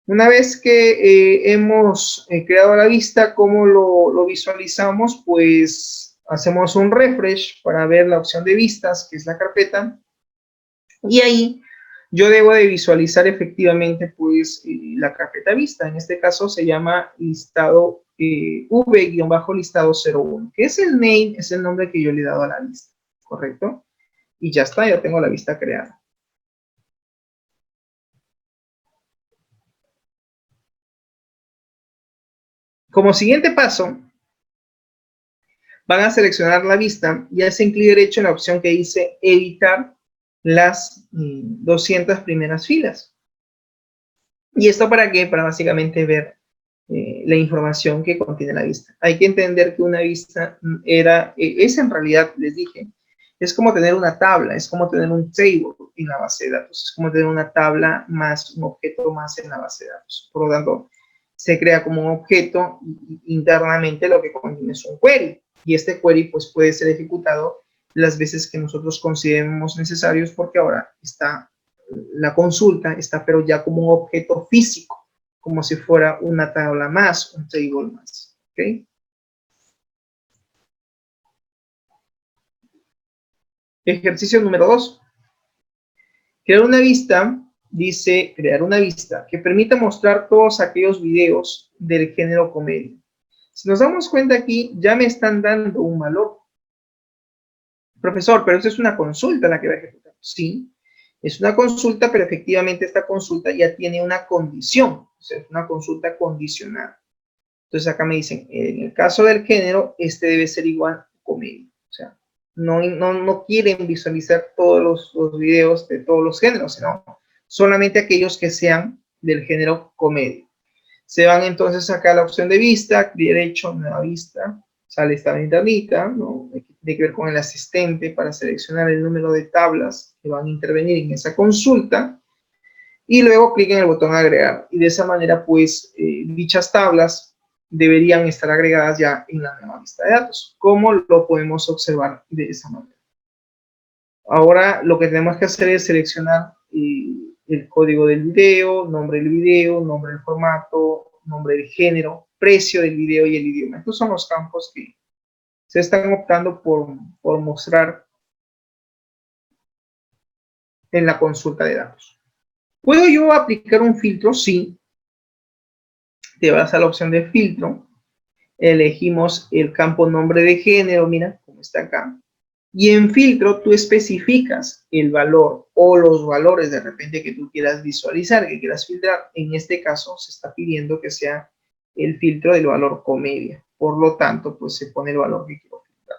Una vez que hemos creado la vista, ¿cómo lo visualizamos? Pues hacemos un refresh para ver la opción de vistas, que es la carpeta, y ahí yo debo de visualizar efectivamente pues la carpeta vista. En este caso se llama listado V-listado 01, que es el name, es el nombre que yo le he dado a la lista, ¿correcto? Y ya está, ya tengo la vista creada. Como siguiente paso, van a seleccionar la vista y hacen clic derecho en la opción que dice editar las 200 primeras filas. ¿Y esto para qué? Para básicamente ver la información que contiene la vista. Hay que entender que una vista es en realidad, les dije, es como tener una tabla, es como tener un table en la base de datos, es como tener una tabla más un objeto más en la base de datos. Por lo tanto, se crea como un objeto internamente lo que contiene es un query. Y este query pues puede ser ejecutado las veces que nosotros consideremos necesarios porque ahora está la consulta, está pero ya como un objeto físico, como si fuera una tabla más, un table más. ¿Ok? Ejercicio número 2. Crear una vista, dice crear una vista que permita mostrar todos aquellos videos del género comedia. Si nos damos cuenta aquí, ya me están dando un valor. Profesor, pero eso es una consulta la que va a ejecutar. Sí, es una consulta, pero efectivamente esta consulta ya tiene una condición. O sea, es una consulta condicionada. Entonces acá me dicen, en el caso del género, este debe ser igual a comedia. O sea, no quieren visualizar todos los videos de todos los géneros, sino solamente aquellos que sean del género comedia. Se van entonces acá a la opción de vista, clic derecho, nueva vista, sale esta ventanita, ¿no? Tiene que ver con el asistente para seleccionar el número de tablas que van a intervenir en esa consulta y luego clic en el botón agregar y de esa manera pues dichas tablas deberían estar agregadas ya en la nueva vista de datos. ¿Cómo lo podemos observar de esa manera? Ahora lo que tenemos que hacer es seleccionar el código del video, nombre del video, nombre del formato, nombre del género, precio del video y el idioma. Estos son los campos que se están optando por mostrar en la consulta de datos. ¿Puedo yo aplicar un filtro? Sí. Te vas a la opción de filtro, elegimos el campo nombre de género, mira cómo está acá. Y en filtro tú especificas el valor o los valores de repente que tú quieras visualizar, que quieras filtrar. En este caso se está pidiendo que sea el filtro del valor comedia. Por lo tanto, pues se pone el valor que quiero filtrar.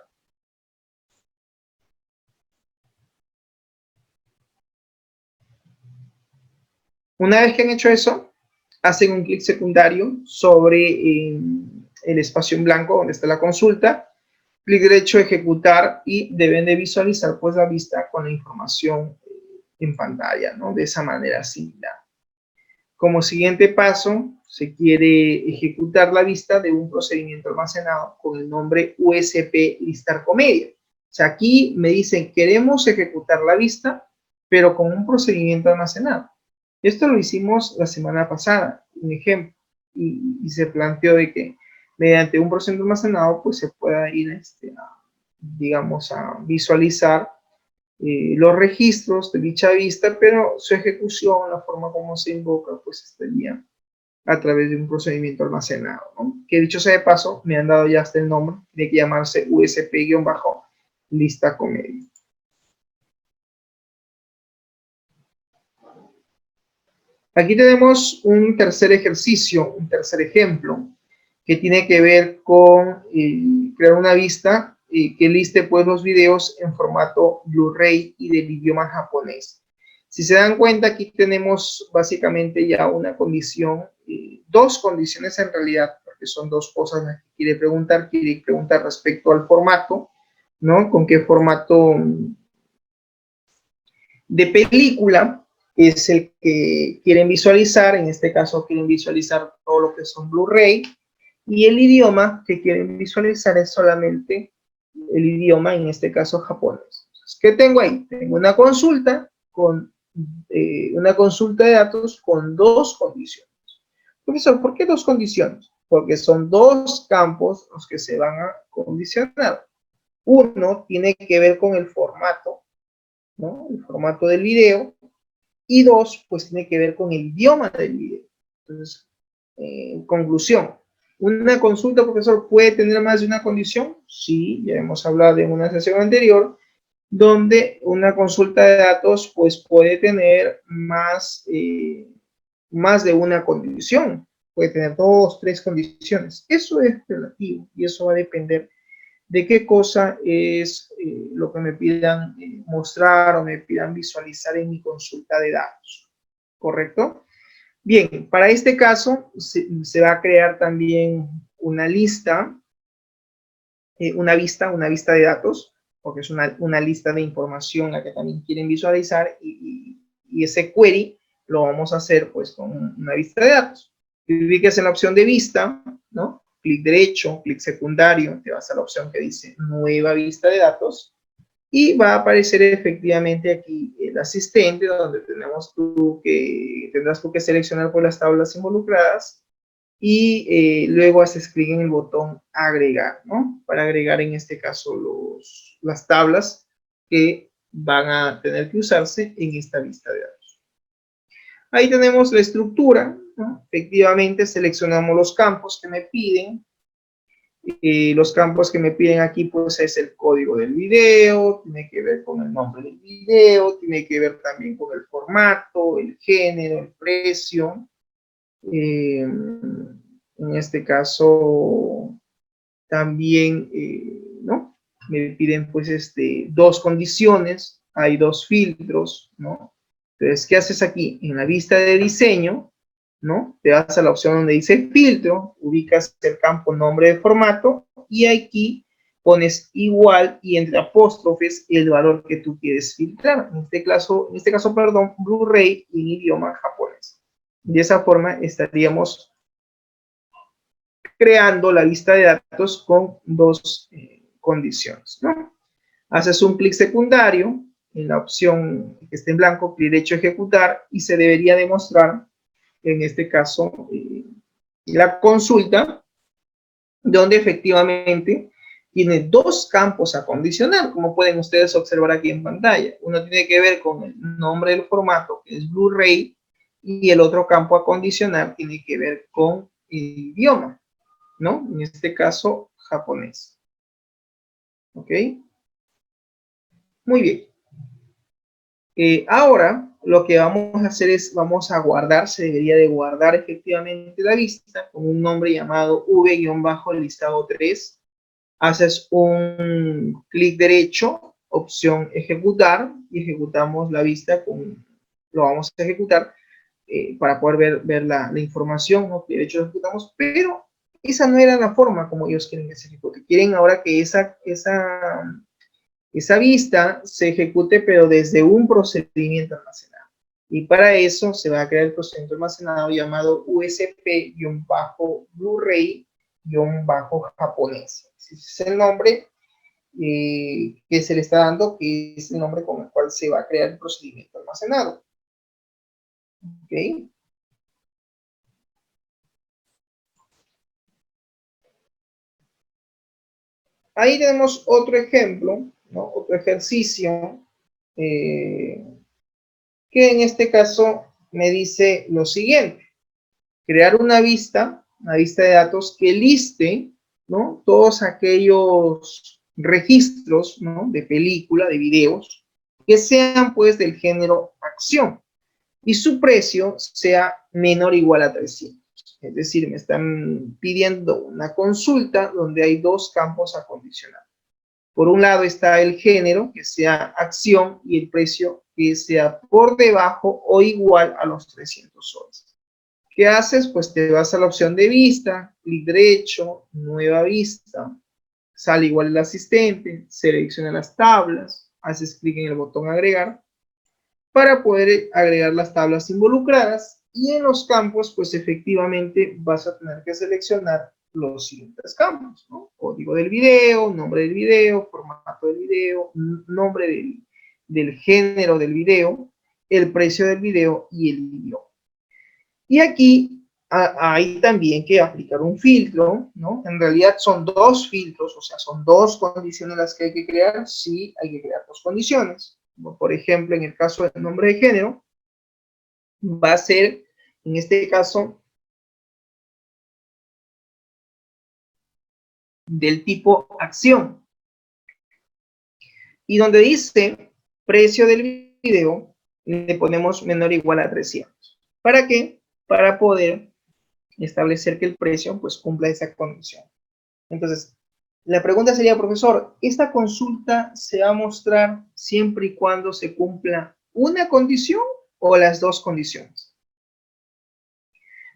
Una vez que han hecho eso, hacen un clic secundario sobre el espacio en blanco donde está la consulta. Clic derecho, ejecutar y deben de visualizar pues la vista con la información en pantalla, ¿no? De esa manera similar. Como siguiente paso, se quiere ejecutar la vista de un procedimiento almacenado con el nombre USP listar comedia. O sea, aquí me dicen, queremos ejecutar la vista, pero con un procedimiento almacenado. Esto lo hicimos la semana pasada, un ejemplo, y se planteó de que mediante un procedimiento almacenado, pues se pueda ir, digamos, a visualizar los registros de dicha vista, pero su ejecución, la forma como se invoca, pues estaría a través de un procedimiento almacenado, ¿no? Que dicho sea de paso, me han dado ya hasta el nombre, tiene que llamarse USP-lista comedia. Aquí tenemos un tercer ejercicio, un tercer ejemplo, que tiene que ver con crear una vista que liste pues los videos en formato Blu-ray y del idioma japonés. Si se dan cuenta, aquí tenemos básicamente ya una condición, dos condiciones en realidad, porque son dos cosas las que quiere preguntar respecto al formato, ¿no? Con qué formato de película es el que quieren visualizar. En este caso quieren visualizar todo lo que son Blu-ray, y el idioma que quieren visualizar es solamente el idioma, en este caso japonés. ¿Qué tengo ahí? Tengo una consulta de datos con dos condiciones. Profesor, ¿por qué dos condiciones? Porque son dos campos los que se van a condicionar. Uno tiene que ver con el formato, ¿no? El formato del video. Y dos, pues tiene que ver con el idioma del video. Entonces, en conclusión, ¿una consulta, profesor, puede tener más de una condición? Sí, ya hemos hablado en una sesión anterior, donde una consulta de datos, pues puede tener más de una condición. Puede tener dos, tres condiciones. Eso es relativo y eso va a depender de qué cosa es lo que me pidan mostrar o me pidan visualizar en mi consulta de datos. ¿Correcto? Bien, para este caso se va a crear también una lista, una vista de datos, porque es una lista de información la que también quieren visualizar, y ese query lo vamos a hacer pues con una vista de datos. Cliques en la opción de vista, ¿no? Clic derecho, clic secundario, te vas a la opción que dice nueva vista de datos, y va a aparecer efectivamente aquí el asistente, donde tendrás tú que seleccionar por las tablas involucradas, y luego haces clic en el botón agregar, ¿no? Para agregar en este caso las tablas que van a tener que usarse en esta vista de datos. Ahí tenemos la estructura, ¿no? Efectivamente seleccionamos los campos que me piden. Los campos que me piden aquí pues es el código del video, tiene que ver con el nombre del video, tiene que ver también con el formato, el género, el precio. En este caso también, ¿no? Me piden pues dos condiciones, hay dos filtros, ¿no? Entonces, ¿qué haces aquí? En la vista de diseño, ¿no? Te vas a la opción donde dice filtro, ubicas el campo nombre de formato y aquí pones igual y entre apóstrofes el valor que tú quieres filtrar. En este caso, perdón, Blu-ray en idioma japonés. De esa forma estaríamos creando la lista de datos con dos condiciones, ¿no? Haces un clic secundario en la opción que esté en blanco, clic derecho ejecutar, y se debería demostrar en este caso la consulta, donde efectivamente tiene dos campos a condicionar, como pueden ustedes observar aquí en pantalla. Uno tiene que ver con el nombre del formato, que es Blu-ray, y el otro campo a condicionar tiene que ver con el idioma, ¿no? En este caso, japonés. ¿Ok? Muy bien. Ahora lo que vamos a hacer es, vamos a guardar, se debería de guardar efectivamente la lista con un nombre llamado v-listado 3. Haces un clic derecho, opción ejecutar, y ejecutamos la vista lo vamos a ejecutar para poder ver la información, ¿no? De hecho ejecutamos, pero esa no era la forma como ellos quieren que se ejecute. Quieren ahora que esa vista se ejecute, pero desde un procedimiento almacenado. Y para eso se va a crear el procedimiento almacenado llamado USP-Blu-ray-japonés. Ese es el nombre que se le está dando, que es el nombre con el cual se va a crear el procedimiento almacenado. ¿Ok? Ahí tenemos otro ejemplo, ¿no? Otro ejercicio, que en este caso me dice lo siguiente: crear una vista de datos que liste, ¿no?, todos aquellos registros, ¿no?, de película, de videos, que sean pues del género acción y su precio sea menor o igual a 300. Es decir, me están pidiendo una consulta donde hay dos campos a condicionar. Por un lado está el género, que sea acción, y el precio que sea por debajo o igual a los 300 soles. ¿Qué haces? Pues te vas a la opción de vista, clic derecho, nueva vista, sale igual el asistente, selecciona las tablas, haces clic en el botón agregar para poder agregar las tablas involucradas, y en los campos pues efectivamente vas a tener que seleccionar los siguientes campos, ¿no? Código del video, nombre del video, formato del video, nombre del género del video, el precio del video y el idioma. Y aquí hay también que aplicar un filtro, ¿no? En realidad son dos filtros, o sea, son dos condiciones las que hay que crear. Sí, hay que crear dos condiciones. Por ejemplo, en el caso del nombre de género, va a ser, en este caso, del tipo acción. Y donde dice precio del video, le ponemos menor o igual a 300. ¿Para qué? Para poder establecer que el precio pues cumpla esa condición. Entonces, la pregunta sería, profesor, ¿esta consulta se va a mostrar siempre y cuando se cumpla una condición o las dos condiciones?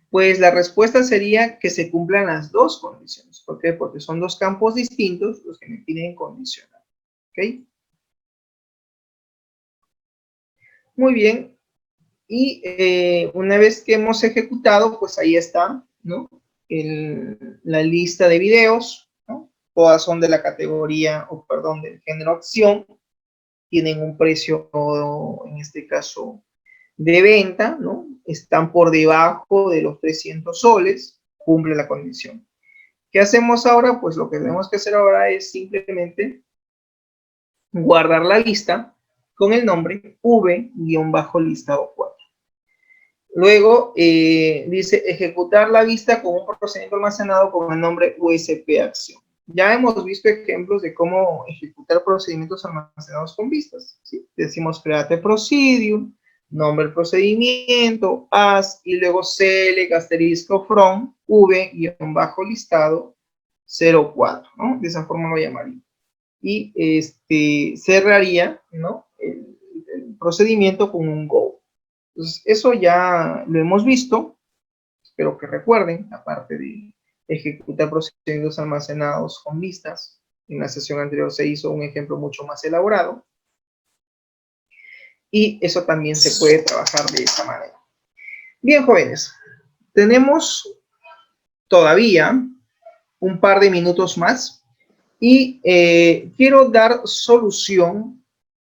Pues la respuesta sería que se cumplan las dos condiciones. ¿Por qué? Porque son dos campos distintos los que me piden condicionar. ¿Ok? Muy bien. Y una vez que hemos ejecutado, pues ahí está, ¿no?, la lista de videos, ¿no? Todas son de la categoría, o perdón, del género acción. Tienen un precio, en este caso, de venta, ¿no? Están por debajo de los 300 soles, cumple la condición. ¿Qué hacemos ahora? Pues lo que tenemos que hacer ahora es simplemente guardar la lista con el nombre v-listado 4. Luego dice ejecutar la vista con un procedimiento almacenado con el nombre USP acción. Ya hemos visto ejemplos de cómo ejecutar procedimientos almacenados con vistas, ¿sí? Decimos create procedure, nombre del procedimiento, as, y luego select asterisco from v-listado 04, ¿no? De esa forma lo llamaría. Y cerraría, ¿no?, el procedimiento con un go. Entonces, eso ya lo hemos visto. Espero que recuerden, aparte de ejecutar procedimientos almacenados con vistas. En la sesión anterior se hizo un ejemplo mucho más elaborado. Y eso también se puede trabajar de esa manera. Bien, jóvenes, tenemos todavía un par de minutos más. Y quiero dar solución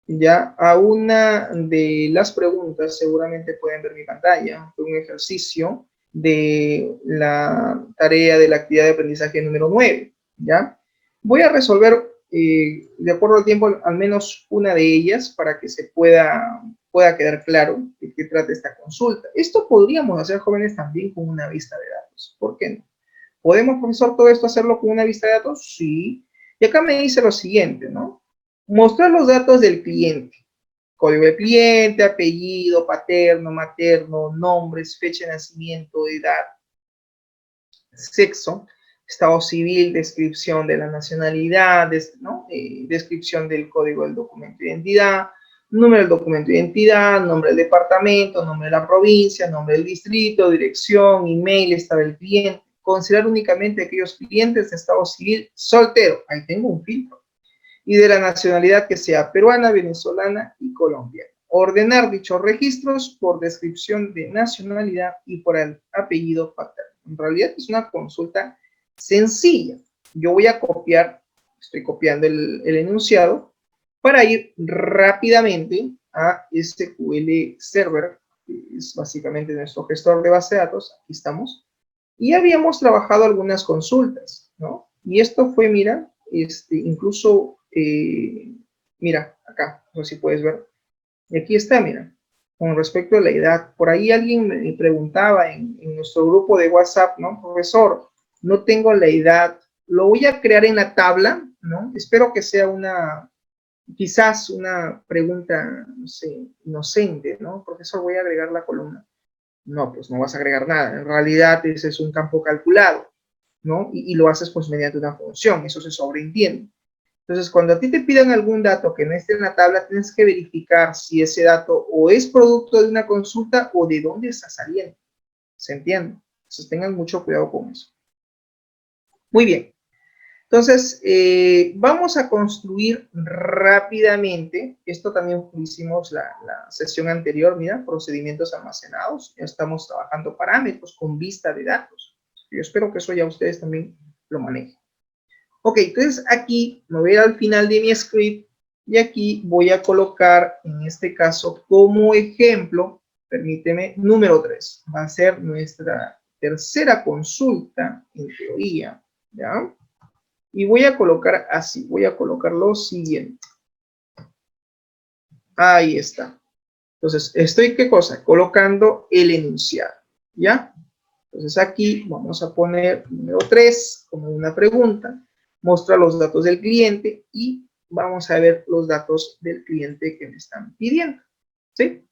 ya a una de las preguntas. Seguramente pueden ver mi pantalla, un ejercicio de la tarea de la actividad de aprendizaje número 9, ¿ya? Voy a resolver, de acuerdo al tiempo, al menos una de ellas para que se pueda quedar claro de qué trata esta consulta. Esto podríamos hacer, jóvenes, también con una vista de datos. ¿Por qué no? ¿Podemos, profesor, todo esto hacerlo con una vista de datos? Sí. Y acá me dice lo siguiente, ¿no? Mostrar los datos del cliente. Código del cliente, apellido, paterno, materno, nombres, fecha de nacimiento, edad, sexo, estado civil, descripción de la nacionalidad, ¿no? Descripción del código del documento de identidad, número del documento de identidad, nombre del departamento, nombre de la provincia, nombre del distrito, dirección, email, estado del cliente. Considerar únicamente aquellos clientes de estado civil soltero. Ahí tengo un filtro. Y de la nacionalidad que sea peruana, venezolana y colombiana. Ordenar dichos registros por descripción de nacionalidad y por el apellido paterno. En realidad es una consulta sencilla. Yo voy a copiar, estoy copiando el enunciado para ir rápidamente a SQL Server, que es básicamente nuestro gestor de base de datos. Aquí estamos. Y habíamos trabajado algunas consultas, ¿no? Y esto fue, mira, incluso, mira, acá, no sé si puedes ver. Y aquí está, mira, con respecto a la edad. Por ahí alguien me preguntaba en nuestro grupo de WhatsApp, ¿no? Profesor, no tengo la edad. Lo voy a crear en la tabla, ¿no? Espero que sea quizás una pregunta, no sé, inocente, ¿no? Profesor, voy a agregar la columna. No, pues no vas a agregar nada. En realidad ese es un campo calculado, ¿no? Y lo haces pues mediante una función, eso se sobreentiende. Entonces, cuando a ti te pidan algún dato que no esté en la tabla, tienes que verificar si ese dato o es producto de una consulta o de dónde está saliendo. ¿Se entiende? Entonces, tengan mucho cuidado con eso. Muy bien. Entonces, vamos a construir rápidamente. Esto también hicimos la sesión anterior, mira, procedimientos almacenados. Ya estamos trabajando parámetros con vista de datos. Yo espero que eso ya ustedes también lo manejen. Ok, entonces aquí me voy a ir al final de mi script y aquí voy a colocar, en este caso, como ejemplo, permíteme, número 3. Va a ser nuestra tercera consulta, en teoría, ¿ya? Y voy a colocar así, voy a colocar lo siguiente. Ahí está. Entonces, estoy, ¿qué cosa? Colocando el enunciado, ¿ya? Entonces aquí vamos a poner número 3 como una pregunta. Muestra los datos del cliente y vamos a ver los datos del cliente que me están pidiendo, ¿sí?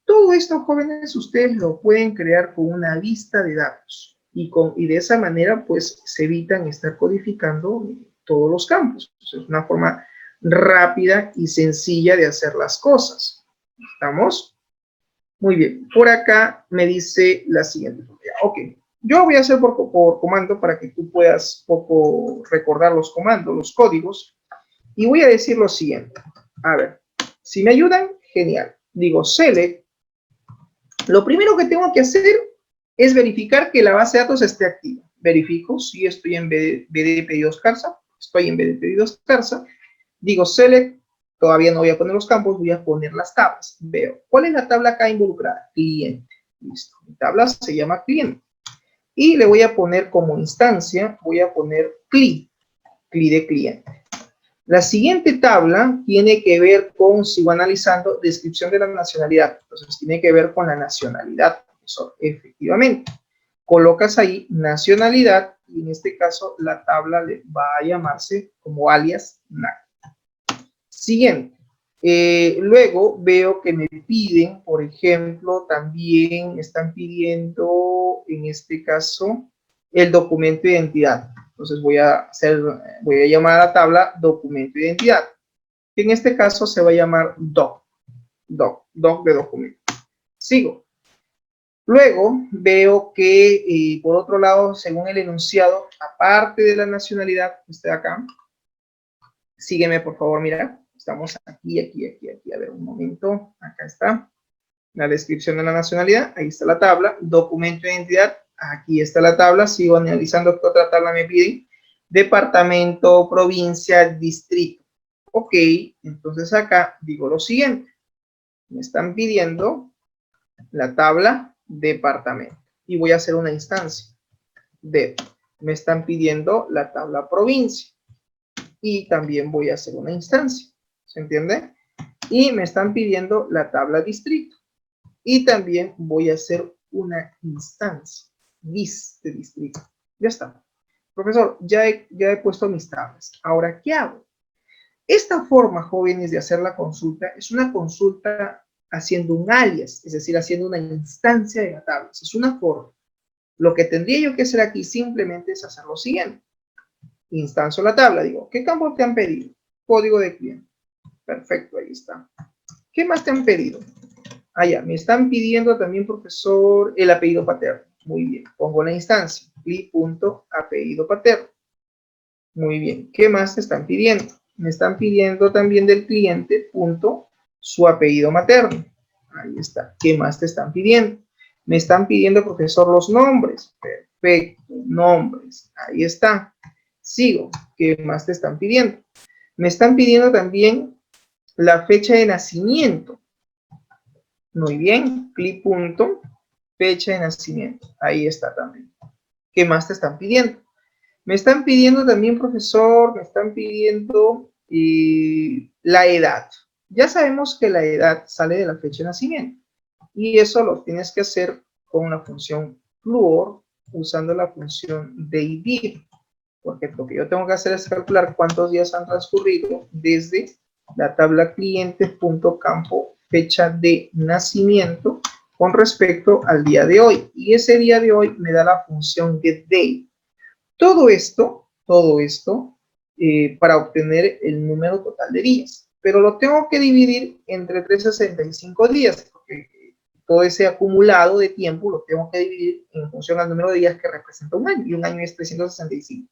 Todo esto, jóvenes, ustedes lo pueden crear con una vista de datos y de esa manera, pues, se evitan estar codificando todos los campos. Es una forma rápida y sencilla de hacer las cosas. ¿Estamos? Muy bien. Por acá me dice la siguiente. Ok. Yo voy a hacer por comando para que tú puedas poco recordar los comandos, los códigos. Y voy a decir lo siguiente. A ver, si me ayudan, genial. Digo select. Lo primero que tengo que hacer es verificar que la base de datos esté activa. Verifico si estoy en BDP y Oscarsa. Estoy en BDP y Oscarsa. Digo select. Todavía no voy a poner los campos, voy a poner las tablas. Veo. ¿Cuál es la tabla acá involucrada? Cliente. Listo. Mi tabla se llama cliente. Y le voy a poner como instancia, voy a poner CLI de cliente. La siguiente tabla tiene que ver con, sigo analizando, descripción de la nacionalidad. Entonces, tiene que ver con la nacionalidad, profesor. Efectivamente. Colocas ahí nacionalidad y en este caso la tabla le va a llamarse como alias NAC. Siguiente. Luego veo que me piden, por ejemplo, también me están pidiendo, en este caso, el documento de identidad. Entonces voy a llamar a la tabla documento de identidad. En este caso se va a llamar doc de documento. Sigo. Luego veo que, por otro lado, según el enunciado, aparte de la nacionalidad, este de acá, sígueme por favor, mira. Estamos aquí. A ver, un momento. Acá está. La descripción de la nacionalidad. Ahí está la tabla. Documento de identidad. Aquí está la tabla. Sigo analizando qué otra tabla me piden. Departamento, provincia, distrito. Ok. Entonces acá digo lo siguiente. Me están pidiendo la tabla departamento. Y voy a hacer una instancia. Me están pidiendo la tabla provincia. Y también voy a hacer una instancia. ¿Se entiende? Y me están pidiendo la tabla distrito. Y también voy a hacer una instancia. Dis de distrito. Ya está. Profesor, ya he puesto mis tablas. Ahora, ¿qué hago? Esta forma, jóvenes, de hacer la consulta es una consulta haciendo un alias, es decir, haciendo una instancia de la tabla. Es una forma. Lo que tendría yo que hacer aquí simplemente es hacer lo siguiente. Instancio la tabla. Digo, ¿qué campo te han pedido? Código de cliente. Perfecto, ahí está. ¿Qué más te han pedido? Ah, ya, me están pidiendo también, profesor, el apellido paterno. Muy bien, pongo la instancia, apellido paterno. Muy bien, ¿qué más te están pidiendo? Me están pidiendo también del cliente, su apellido materno. Ahí está, ¿qué más te están pidiendo? Me están pidiendo, profesor, los nombres. Perfecto, nombres, ahí está. Sigo, ¿qué más te están pidiendo? Me están pidiendo también la fecha de nacimiento. Muy bien, fecha de nacimiento. Ahí está también. ¿Qué más te están pidiendo? Me están pidiendo también, profesor, me están pidiendo la edad. Ya sabemos que la edad sale de la fecha de nacimiento. Y eso lo tienes que hacer con la función fluor, usando la función dividir. Porque lo que yo tengo que hacer es calcular cuántos días han transcurrido desde la tabla clientes.campo fecha de nacimiento con respecto al día de hoy. Y ese día de hoy me da la función getDate. Todo esto para obtener el número total de días. Pero lo tengo que dividir entre 365 días, porque todo ese acumulado de tiempo lo tengo que dividir en función al número de días que representa un año, y un año es 365.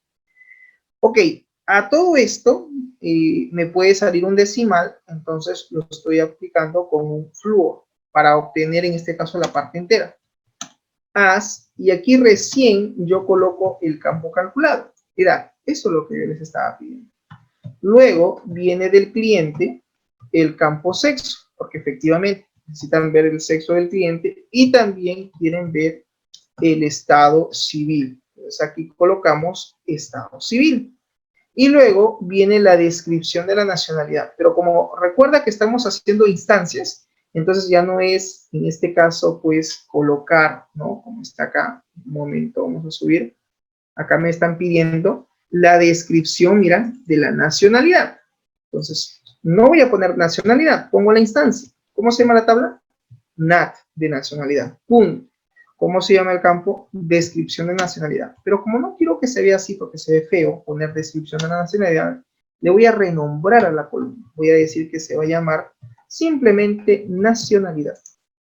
Ok, a todo esto me puede salir un decimal, entonces lo estoy aplicando con un fluor para obtener en este caso la parte entera. Y aquí recién yo coloco el campo calculado. Mira, eso es lo que yo les estaba pidiendo. Luego viene del cliente el campo sexo, porque efectivamente necesitan ver el sexo del cliente y también quieren ver el estado civil. Entonces aquí colocamos estado civil. Y luego viene la descripción de la nacionalidad. Pero como recuerda que estamos haciendo instancias, entonces ya no es, en este caso, pues colocar, ¿no? Como está acá. Un momento, vamos a subir. Acá me están pidiendo la descripción, mira, de la nacionalidad. Entonces, no voy a poner nacionalidad, pongo la instancia. ¿Cómo se llama la tabla? NAT de nacionalidad. Punto. ¿Cómo se llama el campo? Descripción de nacionalidad. Pero como no quiero que se vea así porque se ve feo poner descripción de la nacionalidad, le voy a renombrar a la columna. Voy a decir que se va a llamar simplemente nacionalidad.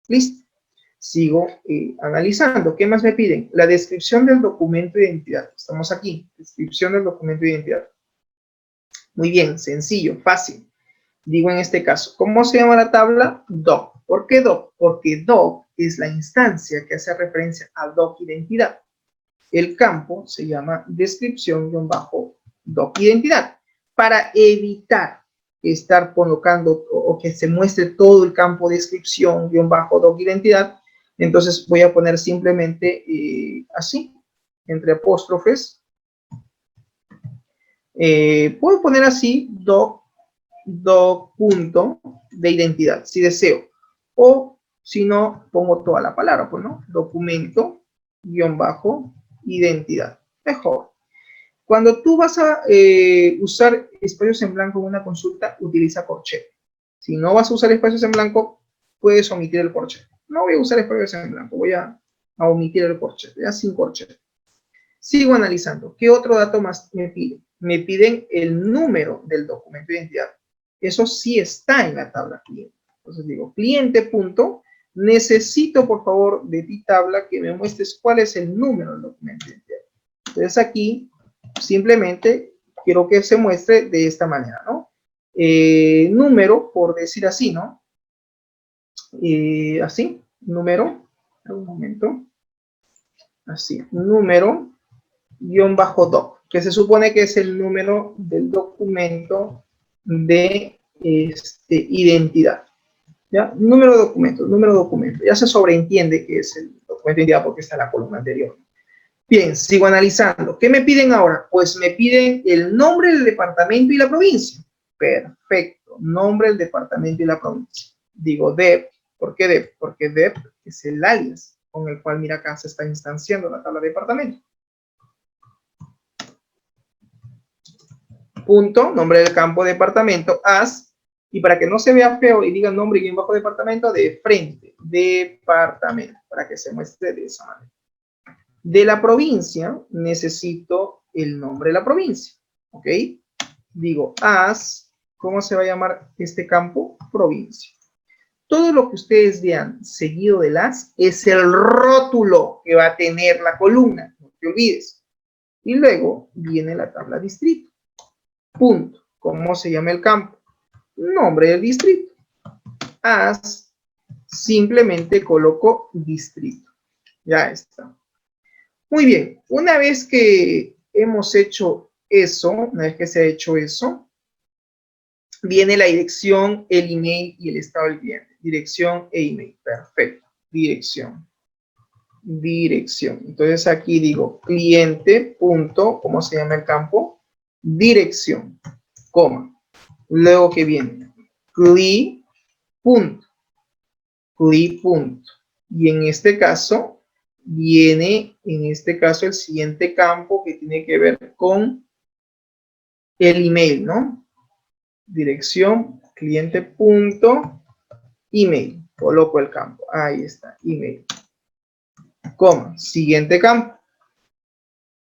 ¿Listo? Sigo analizando. ¿Qué más me piden? La descripción del documento de identidad. Estamos aquí. Descripción del documento de identidad. Muy bien, sencillo, fácil. Digo en este caso, ¿cómo se llama la tabla? Doc. ¿Por qué doc? Porque doc es la instancia que hace referencia a doc identidad. El campo se llama descripción-doc identidad. Para evitar estar colocando o que se muestre todo el campo descripción-doc identidad, entonces voy a poner simplemente así, entre apóstrofes. Puedo poner así doc punto de identidad, si deseo. O si no, pongo toda la palabra, pues no, documento identidad. Mejor. Cuando tú vas a usar espacios en blanco en una consulta, utiliza corchete. Si no vas a usar espacios en blanco, puedes omitir el corchete. No voy a usar espacios en blanco, voy a omitir el corchete, ya sin corchete. Sigo analizando. ¿Qué otro dato más me piden? Me piden el número del documento de identidad. Eso sí está en la tabla cliente. Entonces digo, cliente punto, necesito por favor de ti tabla que me muestres cuál es el número del documento de identidad. Entonces aquí simplemente quiero que se muestre de esta manera, ¿no? Número, por decir así, ¿no? Así, número, un momento, así, número, _doc, que se supone que es el número del documento de identidad. ¿Ya? Número de documento. Ya se sobreentiende que es el documento de identidad porque está en la columna anterior. Bien, sigo analizando. ¿Qué me piden ahora? Pues me piden el nombre del departamento y la provincia. Perfecto. Nombre del departamento y la provincia. Digo dep. ¿Por qué dep? Porque dep es el alias con el cual, mira, acá se está instanciando la tabla de departamento. Punto, nombre del campo departamento, y para que no se vea feo y diga nombre y bajo departamento, de frente, departamento, para que se muestre de esa manera. De la provincia, necesito el nombre de la provincia, ¿ok? Digo, ¿cómo se va a llamar este campo? Provincia. Todo lo que ustedes vean seguido del es el rótulo que va a tener la columna, no te olvides. Y luego viene la tabla distrito. Punto. ¿Cómo se llama el campo? Nombre del distrito. Simplemente coloco distrito. Ya está. Muy bien. Una vez que hemos hecho eso, una vez que se ha hecho eso, viene la dirección, el email y el estado del cliente. Dirección e email. Perfecto. Dirección. dirección. Entonces aquí digo cliente punto, ¿cómo se llama el campo? Dirección, coma. Luego que viene cli punto, cli punto. Y en este caso viene, el siguiente campo que tiene que ver con el email, ¿no? Dirección cliente punto email. Coloco el campo. Ahí está, email. Coma, siguiente campo.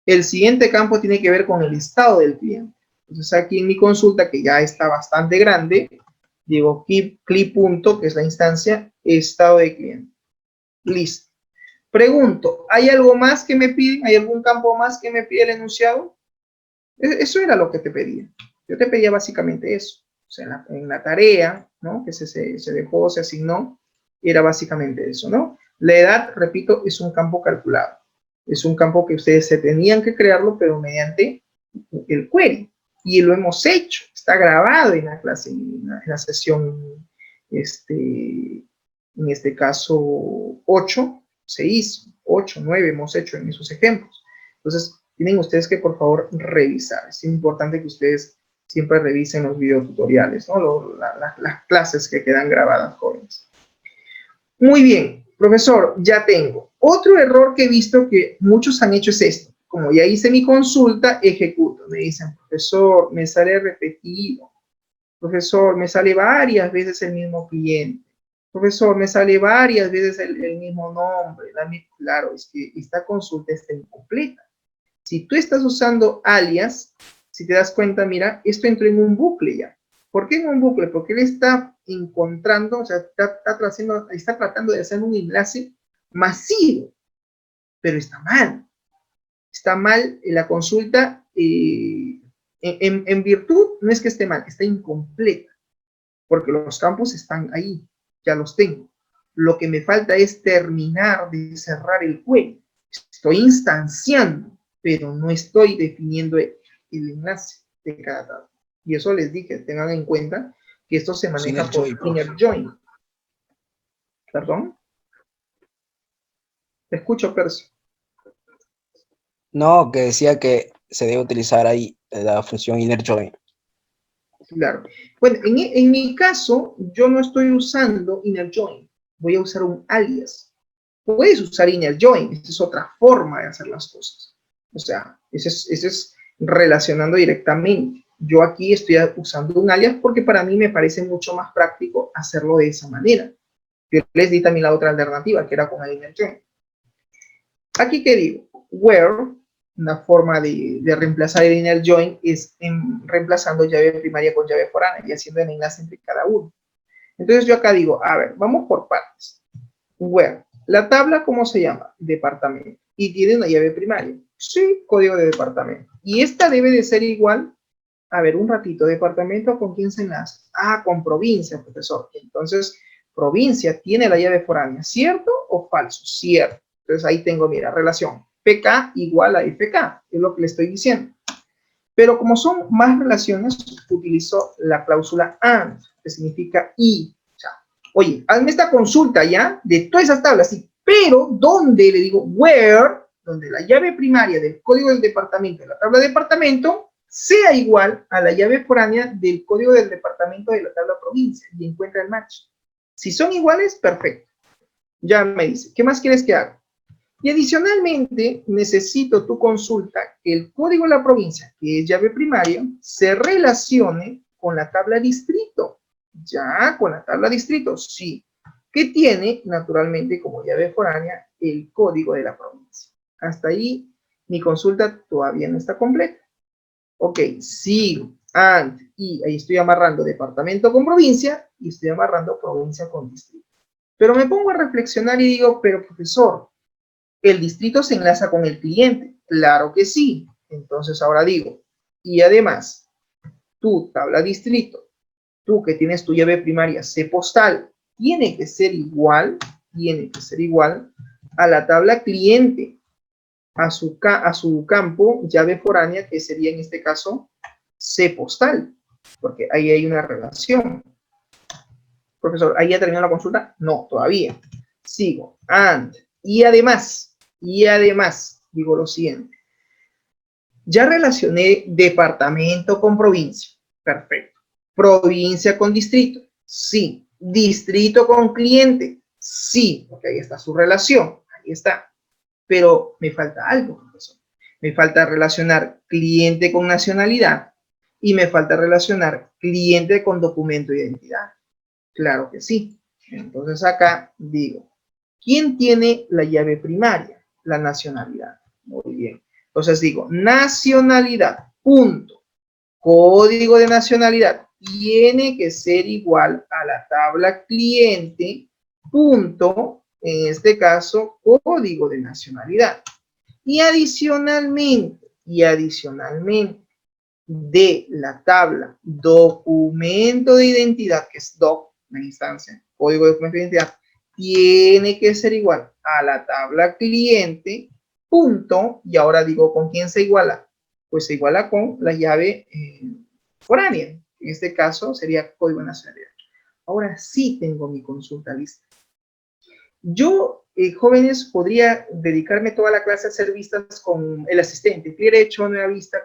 El siguiente campo tiene que ver con el estado del cliente. Entonces aquí en mi consulta, que ya está bastante grande, digo clip punto, que es la instancia, estado de cliente. Listo. Pregunto, ¿hay algo más que me piden? ¿Hay algún campo más que me pide el enunciado? Eso era lo que te pedía. Yo te pedía básicamente eso. O sea, en la tarea, ¿no? Que se dejó, se asignó, era básicamente eso, ¿no? La edad, repito, es un campo calculado. Es un campo que ustedes se tenían que crearlo, pero mediante el query. Y lo hemos hecho. Está grabado en la clase, en la sesión, en este caso 8, se hizo. 8, 9 hemos hecho en esos ejemplos. Entonces, tienen ustedes que, por favor, revisar. Es importante que ustedes siempre revisen los videotutoriales, ¿no? Las clases que quedan grabadas, jóvenes. Muy bien, profesor, ya tengo. Otro error que he visto que muchos han hecho es esto. Como ya hice mi consulta, ejecuto. Me dicen, profesor, me sale repetido. Profesor, me sale varias veces el mismo cliente. Profesor, me sale varias veces el mismo nombre. Claro, es que esta consulta está incompleta. Si tú estás usando alias, si te das cuenta, mira, esto entró en un bucle ya. ¿Por qué en un bucle? Porque él está encontrando, o sea, está tratando de hacer un enlace masivo, pero está mal. Está mal la consulta, en virtud, no es que esté mal, está incompleta, porque los campos están ahí, ya los tengo. Lo que me falta es terminar de cerrar el query. Estoy instanciando, pero no estoy definiendo el enlace de cada tabla. Y eso les dije, tengan en cuenta que esto se maneja por inner join. ¿Perdón? Te escucho, Percio. No, que decía que se debe utilizar ahí la función inner join. Claro. Bueno, en mi caso, yo no estoy usando inner join. Voy a usar un alias. Puedes usar inner join. Esta es otra forma de hacer las cosas. O sea, ese es relacionando directamente. Yo aquí estoy usando un alias porque para mí me parece mucho más práctico hacerlo de esa manera. Yo les di también la otra alternativa, que era con el inner join. Aquí, ¿qué digo? Where, una forma de reemplazar el inner join es reemplazando llave primaria con llave foránea y haciendo el enlace entre cada uno. Entonces yo acá digo, a ver, vamos por partes. Where, la tabla, ¿cómo se llama? Departamento. Y tiene una llave primaria. Sí, código de departamento. Y esta debe de ser igual, a ver, un ratito, departamento, ¿con quién se enlaza? Ah, con provincia, profesor. Entonces, provincia tiene la llave foránea, ¿cierto o falso? Cierto. Entonces ahí tengo, mira, relación PK igual a FK, es lo que le estoy diciendo. Pero como son más relaciones, utilizo la cláusula AND, que significa y. O sea, oye, hazme esta consulta ya de todas esas tablas, ¿sí? Pero ¿dónde? Le digo where, donde la llave primaria del código del departamento de la tabla de departamento sea igual a la llave foránea del código del departamento de la tabla provincia y encuentra el match. Si son iguales, perfecto. Ya me dice, ¿qué más quieres que haga? Y adicionalmente, necesito tu consulta que el código de la provincia, que es llave primaria, se relacione con la tabla distrito. Ya, con la tabla distrito, sí. Que tiene, naturalmente, como llave foránea, el código de la provincia. Hasta ahí, mi consulta todavía no está completa. Ok, sigo, and, y ahí estoy amarrando departamento con provincia, y estoy amarrando provincia con distrito. Pero me pongo a reflexionar y digo, pero profesor, ¿el distrito se enlaza con el cliente? Claro que sí. Entonces ahora digo, y además, tu tabla distrito, tú que tienes tu llave primaria C postal, tiene que ser igual a la tabla cliente, a su campo llave foránea, que sería en este caso C postal, porque ahí hay una relación. Profesor, ¿ahí ya terminó la consulta? No, todavía. Sigo, and, Y además, digo lo siguiente. Ya relacioné departamento con provincia. Perfecto. Provincia con distrito. Sí. Distrito con cliente. Sí, porque ahí está su relación. Ahí está. Pero me falta algo, profesor. Me falta relacionar cliente con nacionalidad y me falta relacionar cliente con documento de identidad. Claro que sí. Entonces acá digo, ¿quién tiene la llave primaria? La nacionalidad. Muy bien. Entonces digo, nacionalidad, punto. Código de nacionalidad tiene que ser igual a la tabla cliente, punto, en este caso, código de nacionalidad. Y adicionalmente, de la tabla documento de identidad, que es doc, la instancia, código de documento de identidad, tiene que ser igual a la tabla cliente, punto, y ahora digo, ¿con quién se iguala? Pues se iguala con la llave foránea, en este caso sería código de nacionalidad. Ahora sí tengo mi consulta lista. Yo, jóvenes, podría dedicarme toda la clase a hacer vistas con el asistente, clear hecho, nueva vista,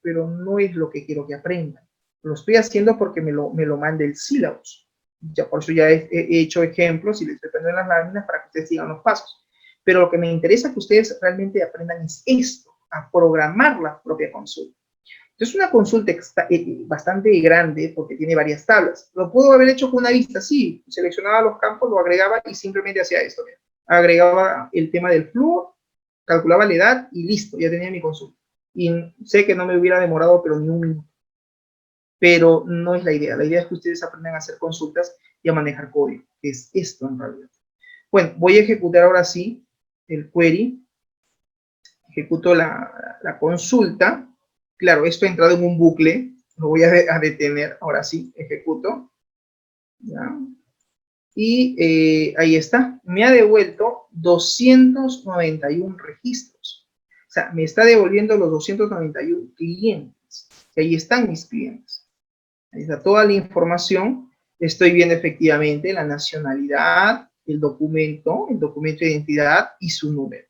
pero no es lo que quiero que aprendan. Lo estoy haciendo porque me lo mande el sílabus. Ya, por eso ya he hecho ejemplos y les estoy poniendo en las láminas para que ustedes sigan los pasos. Pero lo que me interesa que ustedes realmente aprendan es esto, a programar la propia consulta. Es una consulta bastante grande porque tiene varias tablas. Lo puedo haber hecho con una vista, sí. Seleccionaba los campos, lo agregaba y simplemente hacía esto. Agregaba el tema del flujo, calculaba la edad y listo, ya tenía mi consulta. Y sé que no me hubiera demorado, pero ni un minuto. Pero no es la idea. La idea es que ustedes aprendan a hacer consultas y a manejar código, que es esto en realidad. Bueno, voy a ejecutar ahora sí el query. Ejecuto la consulta. Claro, esto ha entrado en un bucle, lo voy a detener, ahora sí, ejecuto. ¿Ya? Y ahí está, me ha devuelto 291 registros. O sea, me está devolviendo los 291 clientes. Y ahí están mis clientes. Ahí está toda la información. Estoy viendo efectivamente la nacionalidad, el documento de identidad y su número.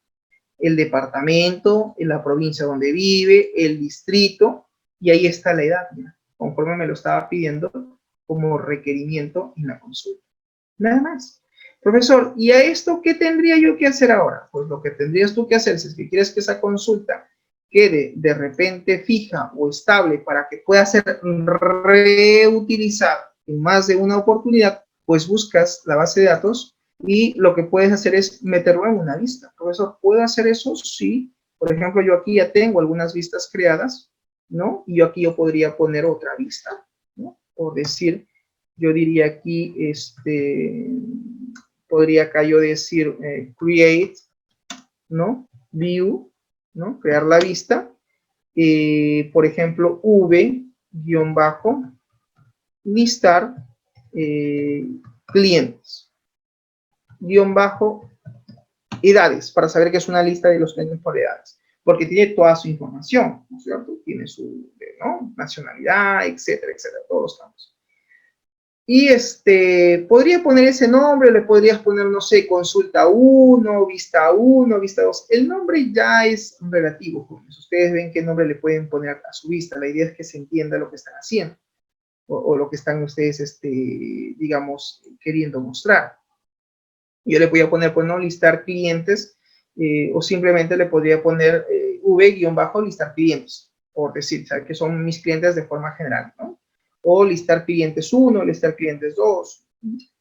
El departamento, en la provincia donde vive, el distrito, y ahí está la edad, ¿ya? Conforme me lo estaba pidiendo como requerimiento en la consulta. Nada más. Profesor, ¿y a esto qué tendría yo que hacer ahora? Pues lo que tendrías tú que hacer, si es que quieres que esa consulta quede de repente fija o estable para que pueda ser reutilizada en más de una oportunidad, pues buscas la base de datos y lo que puedes hacer es meterlo en una vista. Profesor, ¿puedo hacer eso? Sí. Por ejemplo, yo aquí ya tengo algunas vistas creadas, ¿no? Y yo aquí yo podría poner otra vista, ¿no? Por decir, yo diría aquí, podría acá yo decir create, ¿no? View, ¿no? Crear la vista. Por ejemplo, v-listar clientes. Edades, para saber que es una lista de los clientes por edades, porque tiene toda su información, ¿no es cierto? Tiene su, ¿no? Nacionalidad, etcétera, etcétera, todos los campos. Y podría poner ese nombre, le podrías poner, no sé, consulta 1, vista 2. El nombre ya es relativo, jóvenes. Ustedes ven qué nombre le pueden poner a su vista. La idea es que se entienda lo que están haciendo o lo que están ustedes, digamos, queriendo mostrar. Yo le voy a poner, pues, no, listar clientes, o simplemente le podría poner v-listar clientes, por decir, ¿sabes? Que son mis clientes de forma general, ¿no? O listar clientes 1, listar clientes 2.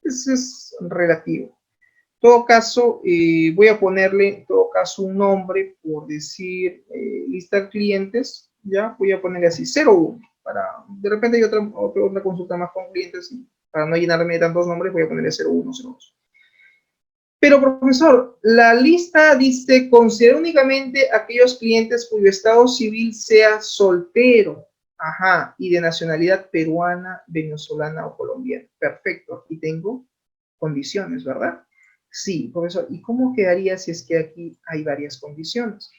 Eso es relativo. En todo caso, voy a ponerle, en todo caso, un nombre, por decir, listar clientes, ya, voy a ponerle así, 01, para, de repente hay otra consulta más con clientes, para no llenarme de tantos nombres, voy a ponerle 01, 02. Pero, profesor, la lista dice, considera únicamente aquellos clientes cuyo estado civil sea soltero, ajá, y de nacionalidad peruana, venezolana o colombiana. Perfecto, aquí tengo condiciones, ¿verdad? Sí, profesor, ¿y cómo quedaría si es que aquí hay varias condiciones?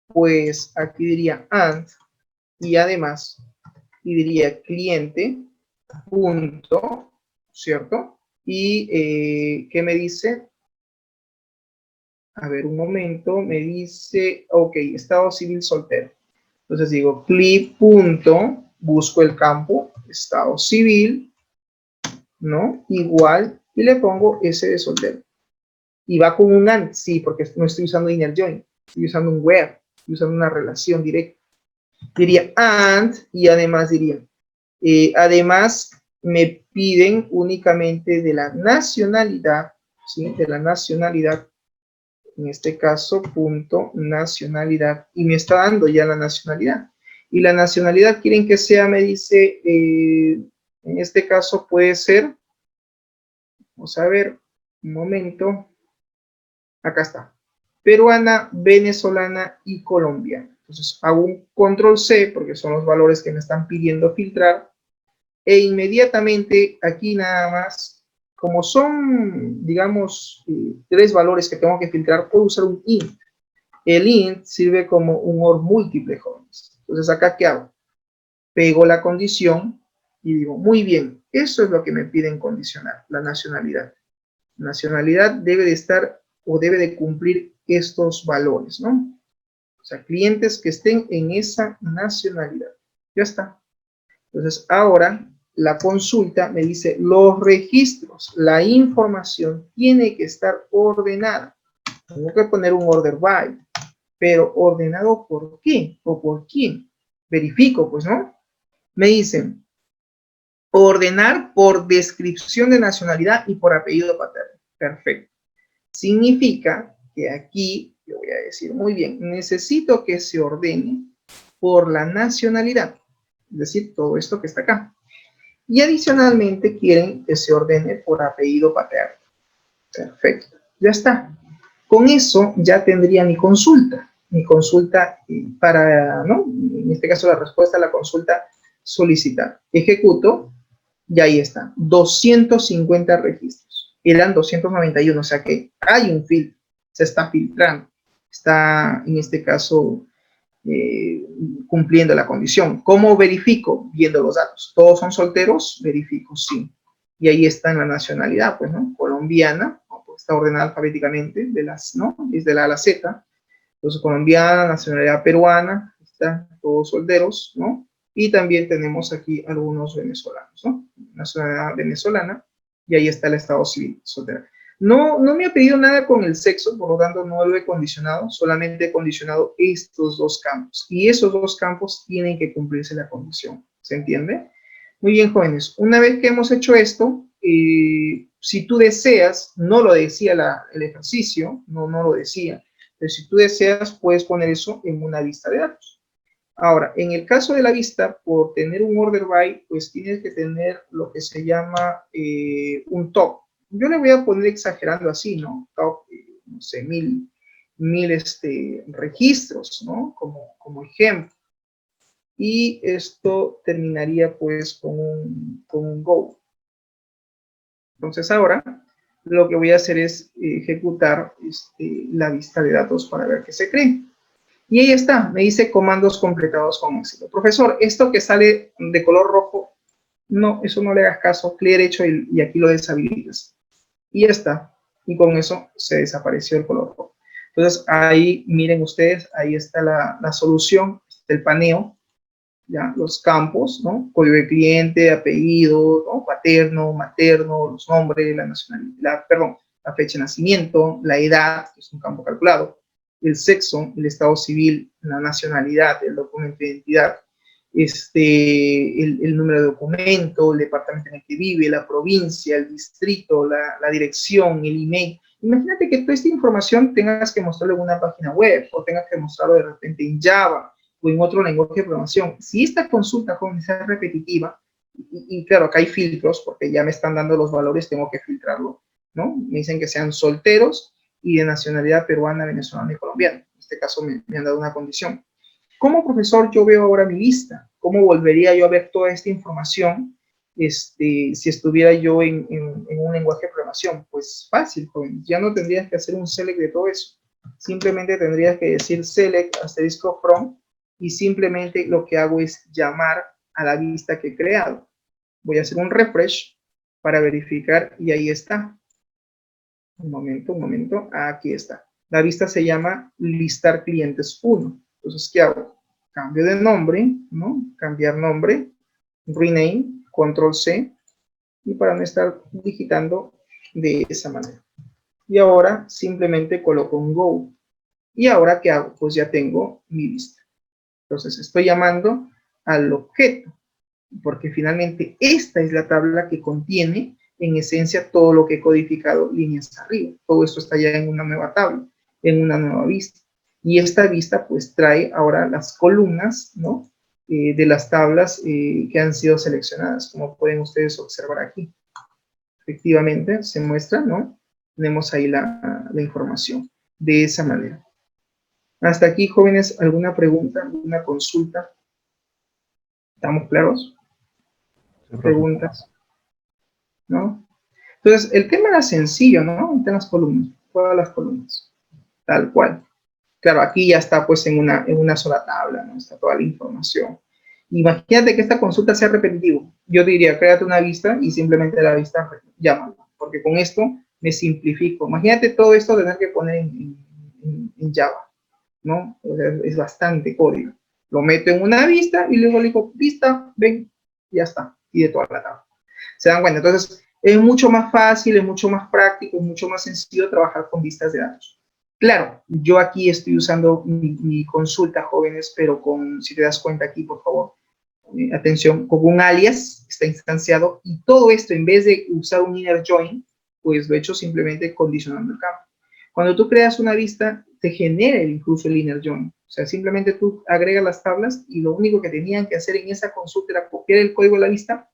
Pues aquí diría and, y además, y diría cliente, punto, ¿cierto? Y, ¿qué me dice? A ver, un momento, me dice, ok, estado civil soltero. Entonces digo, clip punto, busco el campo, estado civil, ¿no? Igual, y le pongo S de soltero. Y va con un AND, sí, porque no estoy usando inner join, estoy usando un where, estoy usando una relación directa. Diría AND, y además diría, además me piden únicamente de la nacionalidad, ¿sí? De la nacionalidad, en este caso, punto, nacionalidad, y me está dando ya la nacionalidad. Y la nacionalidad quieren que sea, me dice, en este caso puede ser, vamos a ver, un momento, acá está, peruana, venezolana y colombiana. Entonces hago un control C, porque son los valores que me están pidiendo filtrar, e inmediatamente aquí nada más, como son, digamos, 3 valores que tengo que filtrar, puedo usar un int. El int sirve como un OR múltiple, jóvenes. Entonces, ¿acá qué hago? Pego la condición y digo, muy bien, eso es lo que me piden condicionar, la nacionalidad. Nacionalidad debe de estar o debe de cumplir estos valores, ¿no? O sea, clientes que estén en esa nacionalidad. Ya está. Entonces, ahora la consulta me dice los registros, la información tiene que estar ordenada. Tengo que poner un order by, pero ordenado por qué o por quién. Verifico, pues, ¿no? Me dicen ordenar por descripción de nacionalidad y por apellido paterno. Perfecto. Significa que aquí, yo voy a decir muy bien, necesito que se ordene por la nacionalidad, es decir, todo esto que está acá. Y adicionalmente quieren que se ordene por apellido paterno. Perfecto, ya está. Con eso ya tendría mi consulta para, ¿no? En este caso la respuesta a la consulta solicitar. Ejecuto y ahí está, 250 registros. Eran 291, o sea que hay un filtro, se está filtrando. Está, en este caso, cumpliendo la condición. ¿Cómo verifico? Viendo los datos. ¿Todos son solteros? Verifico, sí. Y ahí está en la nacionalidad, pues, ¿no? Colombiana, pues, está ordenada alfabéticamente, de las, ¿no? Desde la A a la Z. Entonces, colombiana, nacionalidad peruana, están todos solteros, ¿no? Y también tenemos aquí algunos venezolanos, ¿no? Nacionalidad venezolana, y ahí está el estado civil soltera. No me ha pedido nada con el sexo, por lo tanto no lo he condicionado, solamente he condicionado estos 2 campos. Y esos 2 campos tienen que cumplirse la condición, ¿se entiende? Muy bien, jóvenes. Una vez que hemos hecho esto, si tú deseas, no lo decía el ejercicio, no lo decía, pero si tú deseas, puedes poner eso en una lista de datos. Ahora, en el caso de la vista, por tener un order by, pues tienes que tener lo que se llama un top. Yo le voy a poner exagerando así, ¿no? Top, no sé, mil registros, ¿no? Como ejemplo. Y esto terminaría pues con un go. Entonces ahora lo que voy a hacer es ejecutar la vista de datos para ver qué se cree. Y ahí está, me dice comandos completados con éxito. Profesor, esto que sale de color rojo, no, eso no le hagas caso, clic derecho y aquí lo deshabilitas. Y ya está, y con eso se desapareció el color rojo. Entonces ahí, miren ustedes, ahí está la solución, el paneo, ya, los campos, ¿no? Código de cliente, apellido, ¿no? Paterno, materno, los nombres, la nacionalidad, perdón, la fecha de nacimiento, la edad, que es un campo calculado, el sexo, el estado civil, la nacionalidad, el documento de identidad, el número de documento, el departamento en el que vive, la provincia, el distrito, la dirección, el email. Imagínate que toda esta información tengas que mostrarlo en una página web o tengas que mostrarlo de repente en Java o en otro lenguaje de programación. Si esta consulta comienza a ser repetitiva, y claro, acá hay filtros porque ya me están dando los valores, tengo que filtrarlo, ¿no? Me dicen que sean solteros y de nacionalidad peruana, venezolana y colombiana. En este caso me han dado una condición. ¿Cómo, profesor, yo veo ahora mi lista? ¿Cómo volvería yo a ver toda esta información si estuviera yo en un lenguaje de programación? Pues fácil, joven. Ya no tendrías que hacer un select de todo eso. Simplemente tendrías que decir select asterisco from y simplemente lo que hago es llamar a la vista que he creado. Voy a hacer un refresh para verificar y ahí está. Un momento, aquí está. La vista se llama listar clientes 1. Entonces, ¿qué hago? Cambio de nombre, ¿no? Cambiar nombre, rename, control C, y para no estar digitando de esa manera. Y ahora simplemente coloco un go. ¿Y ahora qué hago? Pues ya tengo mi lista. Entonces estoy llamando al objeto, porque finalmente esta es la tabla que contiene en esencia todo lo que he codificado líneas arriba. Todo esto está ya en una nueva tabla, en una nueva vista. Y esta vista pues trae ahora las columnas, ¿no? De las tablas que han sido seleccionadas, como pueden ustedes observar aquí. Efectivamente se muestra, ¿no? Tenemos ahí la información de esa manera. Hasta aquí, jóvenes, ¿alguna pregunta, alguna consulta? ¿Estamos claros? ¿Preguntas? ¿No? Entonces, el tema era sencillo, ¿no? Está en las columnas, todas las columnas, tal cual. Claro, aquí ya está pues en una sola tabla, ¿no? Está toda la información. Imagínate que esta consulta sea repetitiva. Yo diría, créate una vista y simplemente la vista llámala, porque con esto me simplifico. Imagínate todo esto tener que poner en Java, ¿no? O sea, es bastante código. Lo meto en una vista y luego le digo, vista, ven, y ya está. Y de toda la tabla. ¿Se dan cuenta? Entonces, es mucho más fácil, es mucho más práctico, es mucho más sencillo trabajar con vistas de datos. Claro, yo aquí estoy usando mi consulta, jóvenes, pero si te das cuenta aquí, por favor, atención, con un alias está instanciado y todo esto, en vez de usar un inner join, pues lo he hecho simplemente condicionando el campo. Cuando tú creas una vista, te genera incluso el inner join. O sea, simplemente tú agregas las tablas y lo único que tenían que hacer en esa consulta era copiar el código de la vista,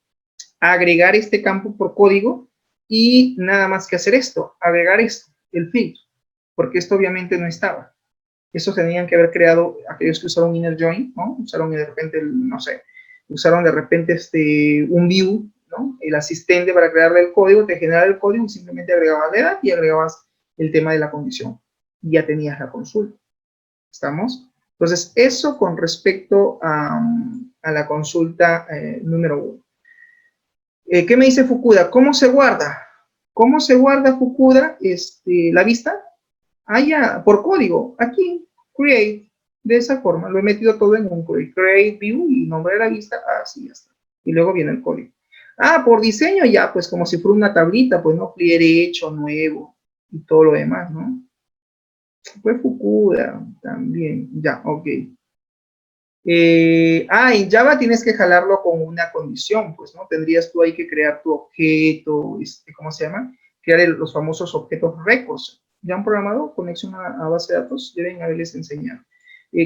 agregar este campo por código y nada más que hacer esto, agregar esto, el filtro, porque esto obviamente no estaba. Eso tenían que haber creado aquellos que usaron inner join, ¿no? Usaron de repente, no sé, usaron de repente un view, ¿no? El asistente para crearle el código, te generaba el código y simplemente agregabas la edad y agregabas el tema de la condición. Y ya tenías la consulta. ¿Estamos? Entonces, eso con respecto a la consulta número 1. ¿Qué me dice Fukuda? ¿Cómo se guarda? ¿Cómo se guarda, Fukuda, la vista? Ya, por código. Aquí, create. De esa forma, lo he metido todo en un create view y nombre de la vista. Así ya está. Y luego viene el código. Por diseño ya, pues como si fuera una tablita, pues no, clic derecho, nuevo y todo lo demás, ¿no? Fue Fukuda también. Ya, ok. En Java tienes que jalarlo con una condición, pues, ¿no? Tendrías tú ahí que crear tu objeto, ¿cómo se llama? Crear los famosos objetos records. ¿Ya han programado conexión a base de datos? Deben haberles enseñado.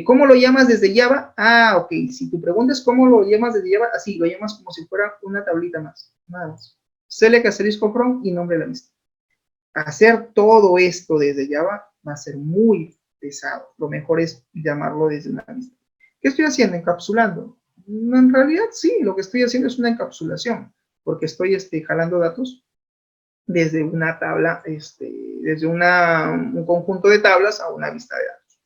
¿Cómo lo llamas desde Java? Ok. Si tu pregunta es cómo lo llamas desde Java, así, lo llamas como si fuera una tablita más. Nada más. Select asterisco from y nombre de la lista. Hacer todo esto desde Java va a ser muy pesado. Lo mejor es llamarlo desde una lista. ¿Qué estoy haciendo? Encapsulando. En realidad, sí, lo que estoy haciendo es una encapsulación, porque estoy jalando datos desde una tabla, desde un conjunto de tablas a una vista de datos.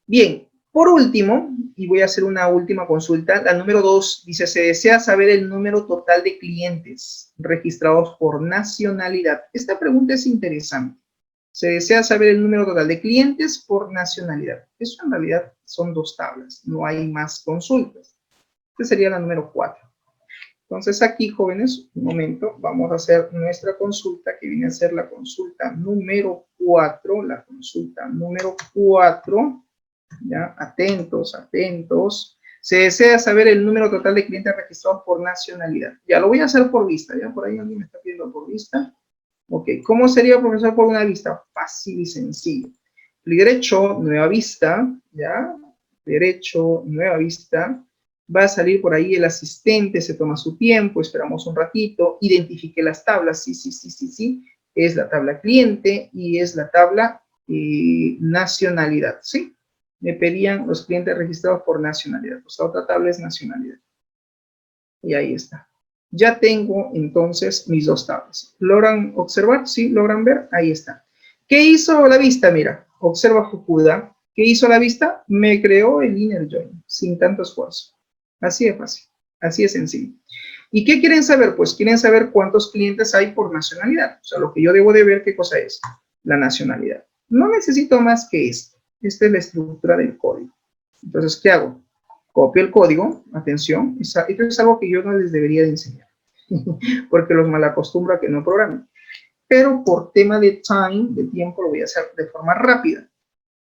Bien, por último, y voy a hacer una última consulta, la número 2 dice, se desea saber el número total de clientes registrados por nacionalidad. Esta pregunta es interesante. Se desea saber el número total de clientes por nacionalidad. Eso en realidad son 2 tablas, no hay más consultas. Esta sería la número 4. Entonces aquí, jóvenes, un momento, vamos a hacer nuestra consulta, que viene a ser la consulta número 4, la consulta número 4, ya, atentos, atentos. Se desea saber el número total de clientes registrados por nacionalidad. Ya, lo voy a hacer por vista, ya, por ahí alguien me está pidiendo por vista. Ok, ¿cómo sería, profesor, por una vista? Fácil y sencillo. Clic derecho, nueva vista, ¿ya? Derecho, nueva vista. Va a salir por ahí el asistente, se toma su tiempo, esperamos un ratito, identifique las tablas, sí. Es la tabla cliente y es la tabla nacionalidad, ¿sí? Me pedían los clientes registrados por nacionalidad. Pues la otra tabla es nacionalidad. Y ahí está. Ya tengo entonces mis 2 tablas. ¿Logran observar? ¿Sí? ¿Logran ver? Ahí está. ¿Qué hizo la vista? Mira, observa Fukuda. ¿Qué hizo la vista? Me creó el inner join, sin tanto esfuerzo. Así de fácil, así de sencillo. ¿Y qué quieren saber? Pues quieren saber cuántos clientes hay por nacionalidad. O sea, lo que yo debo de ver, ¿qué cosa es? La nacionalidad. No necesito más que esto. Esta es la estructura del código. Entonces, ¿qué hago? Copio el código, atención, esto es algo que yo no les debería de enseñar, porque los malacostumbro a que no programen. Pero por tema de tiempo, lo voy a hacer de forma rápida.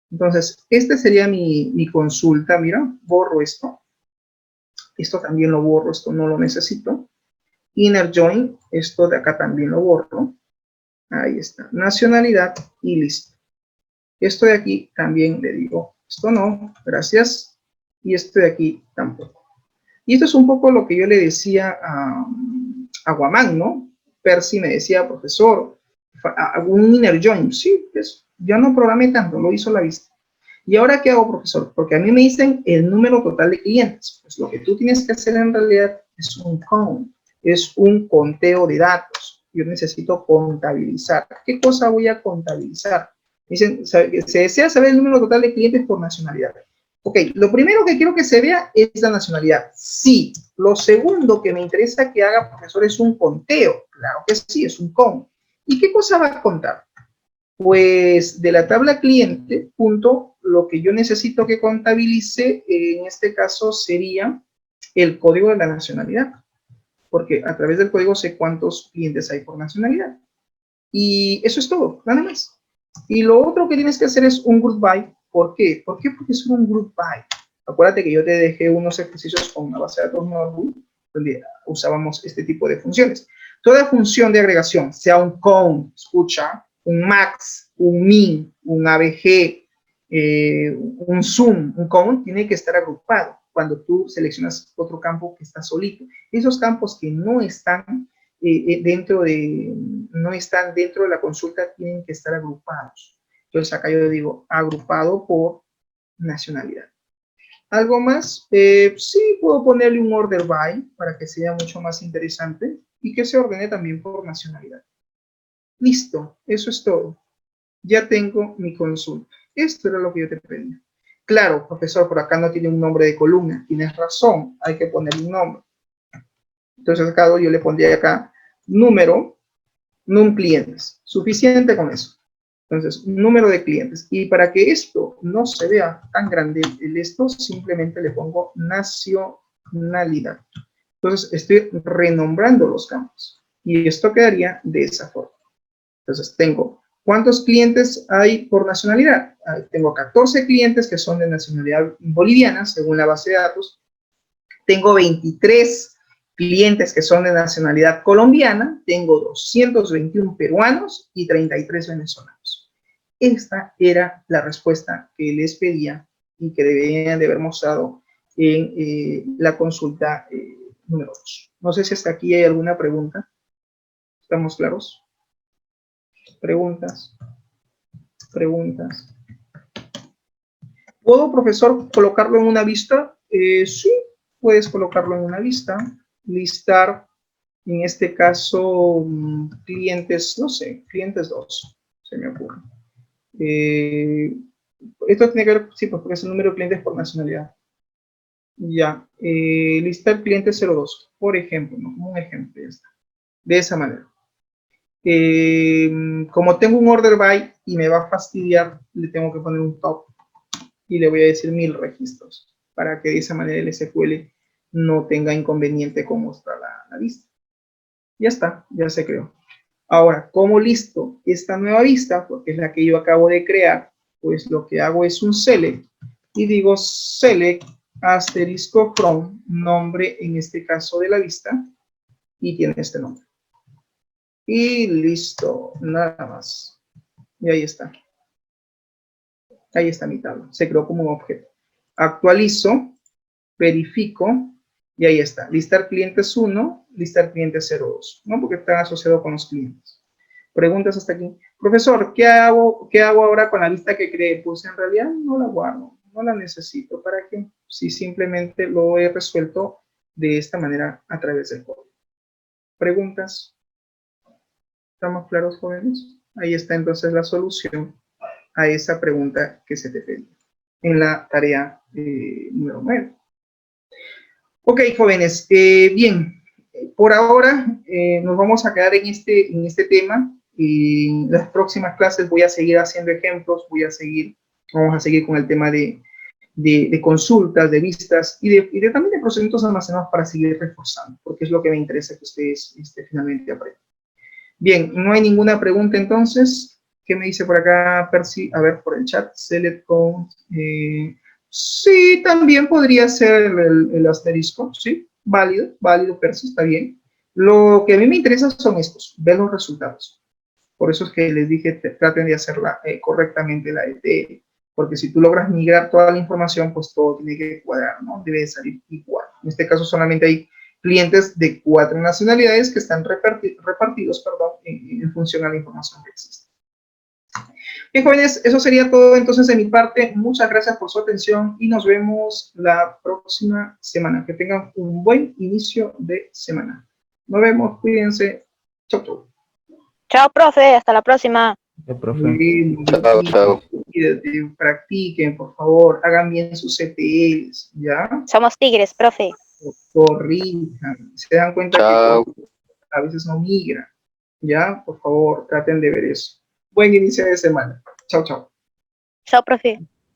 Entonces, este sería mi consulta. Mira, borro esto. Esto también lo borro, esto no lo necesito. Inner join, esto de acá también lo borro. Ahí está, nacionalidad y listo. Esto de aquí también le digo, esto no, gracias. Y esto de aquí tampoco. Y esto es un poco lo que yo le decía a Guamán, ¿no? Percy me decía, profesor, hago un inner join. Sí, pues ya no programé tanto, lo hizo la vista. ¿Y ahora qué hago, profesor? Porque a mí me dicen el número total de clientes. Pues lo que tú tienes que hacer en realidad es un count, es un conteo de datos. Yo necesito contabilizar. ¿Qué cosa voy a contabilizar? Dicen, se desea saber el número total de clientes por nacionalidad. Ok, lo primero que quiero que se vea es la nacionalidad. Sí. Lo segundo que me interesa que haga, profesor, es un conteo. Claro que sí, es un count. ¿Y qué cosa va a contar? Pues de la tabla cliente, punto, lo que yo necesito que contabilice, en este caso sería el código de la nacionalidad, porque a través del código sé cuántos clientes hay por nacionalidad. Y eso es todo, nada más. Y lo otro que tienes que hacer es un group by. ¿Por qué? ¿Por qué? Porque es un group by. Acuérdate que yo te dejé unos ejercicios con una base de datos Notebook, donde usábamos este tipo de funciones. Toda función de agregación, sea un count, escucha, un max, un min, un ABG, un zoom, un count, tiene que estar agrupado cuando tú seleccionas otro campo que está solito. Esos campos que no están dentro de la consulta tienen que estar agrupados. Entonces acá yo digo agrupado por nacionalidad. ¿Algo más? Sí, puedo ponerle un order by para que sea mucho más interesante y que se ordene también por nacionalidad. Listo, eso es todo. Ya tengo mi consulta. Esto era lo que yo te pedía. Claro, profesor, por acá no tiene un nombre de columna. Tienes razón, hay que ponerle un nombre. Entonces acá yo le pondría acá número, num clientes. Suficiente con eso. Entonces, número de clientes. Y para que esto no se vea tan grande, esto simplemente le pongo nacionalidad. Entonces, estoy renombrando los campos. Y esto quedaría de esa forma. Entonces, tengo, ¿cuántos clientes hay por nacionalidad? Tengo 14 clientes que son de nacionalidad boliviana, según la base de datos. Tengo 23 clientes que son de nacionalidad colombiana. Tengo 221 peruanos y 33 venezolanos. Esta era la respuesta que les pedía y que deberían de haber mostrado en la consulta número 2. No sé si hasta aquí hay alguna pregunta. ¿Estamos claros? Preguntas. Preguntas. ¿Puedo, profesor, colocarlo en una vista? Sí, puedes colocarlo en una vista. Listar, en este caso, clientes, no sé, clientes 2, se me ocurre. Esto tiene que ver, sí, pues porque es el número de clientes por nacionalidad. Ya, listar cliente 02, por ejemplo, ¿no? Como un ejemplo, ya está. De esa manera. Como tengo un order by y me va a fastidiar, le tengo que poner un top y le voy a decir 1000 registros para que de esa manera el SQL no tenga inconveniente con mostrar la vista. Ya está, ya se creó. Ahora, ¿cómo listo esta nueva vista? Porque es la que yo acabo de crear. Pues lo que hago es un select y digo select asterisco from, nombre en este caso de la vista, y tiene este nombre. Y listo, nada más. Y ahí está. Ahí está mi tabla. Se creó como un objeto. Actualizo, verifico, y ahí está. Listar clientes 1, listar clientes 02, ¿no? Porque están asociados con los clientes. Preguntas hasta aquí. Profesor, ¿qué hago ahora con la lista que creé? Pues en realidad no la guardo, no la necesito. ¿Para qué? Si simplemente lo he resuelto de esta manera a través del código. ¿Preguntas? ¿Estamos claros, jóvenes? Ahí está entonces la solución a esa pregunta que se te pedía en la tarea número 9. Ok, jóvenes, bien, por ahora nos vamos a quedar en este tema. Y en las próximas clases voy a seguir haciendo ejemplos, vamos a seguir con el tema de consultas, de vistas y también de procedimientos almacenados para seguir reforzando, porque es lo que me interesa que ustedes finalmente aprendan. Bien, no hay ninguna pregunta entonces. ¿Qué me dice por acá Percy? A ver, por el chat, select count. Sí, también podría ser el asterisco, sí, válido Percy, está bien. Lo que a mí me interesa son estos, ver los resultados. Por eso es que les dije, traten de hacerla correctamente la ETL, porque si tú logras migrar toda la información, pues todo tiene que cuadrar, ¿no? Debe salir igual. En este caso solamente hay clientes de 4 nacionalidades que están repartidos, en función a la información que existe. Bien, jóvenes, eso sería todo entonces de mi parte. Muchas gracias por su atención y nos vemos la próxima semana. Que tengan un buen inicio de semana. Nos vemos, cuídense. Chau, chau. Chao, profe, hasta la próxima. Muy bien, Chao. practiquen, por favor, hagan bien sus CTLs, ¿ya? Somos tigres, profe. Corrijan, se dan cuenta que a veces no migran, ¿ya? Por favor, traten de ver eso. Buen inicio de semana. Chao, chao. Chao, profe.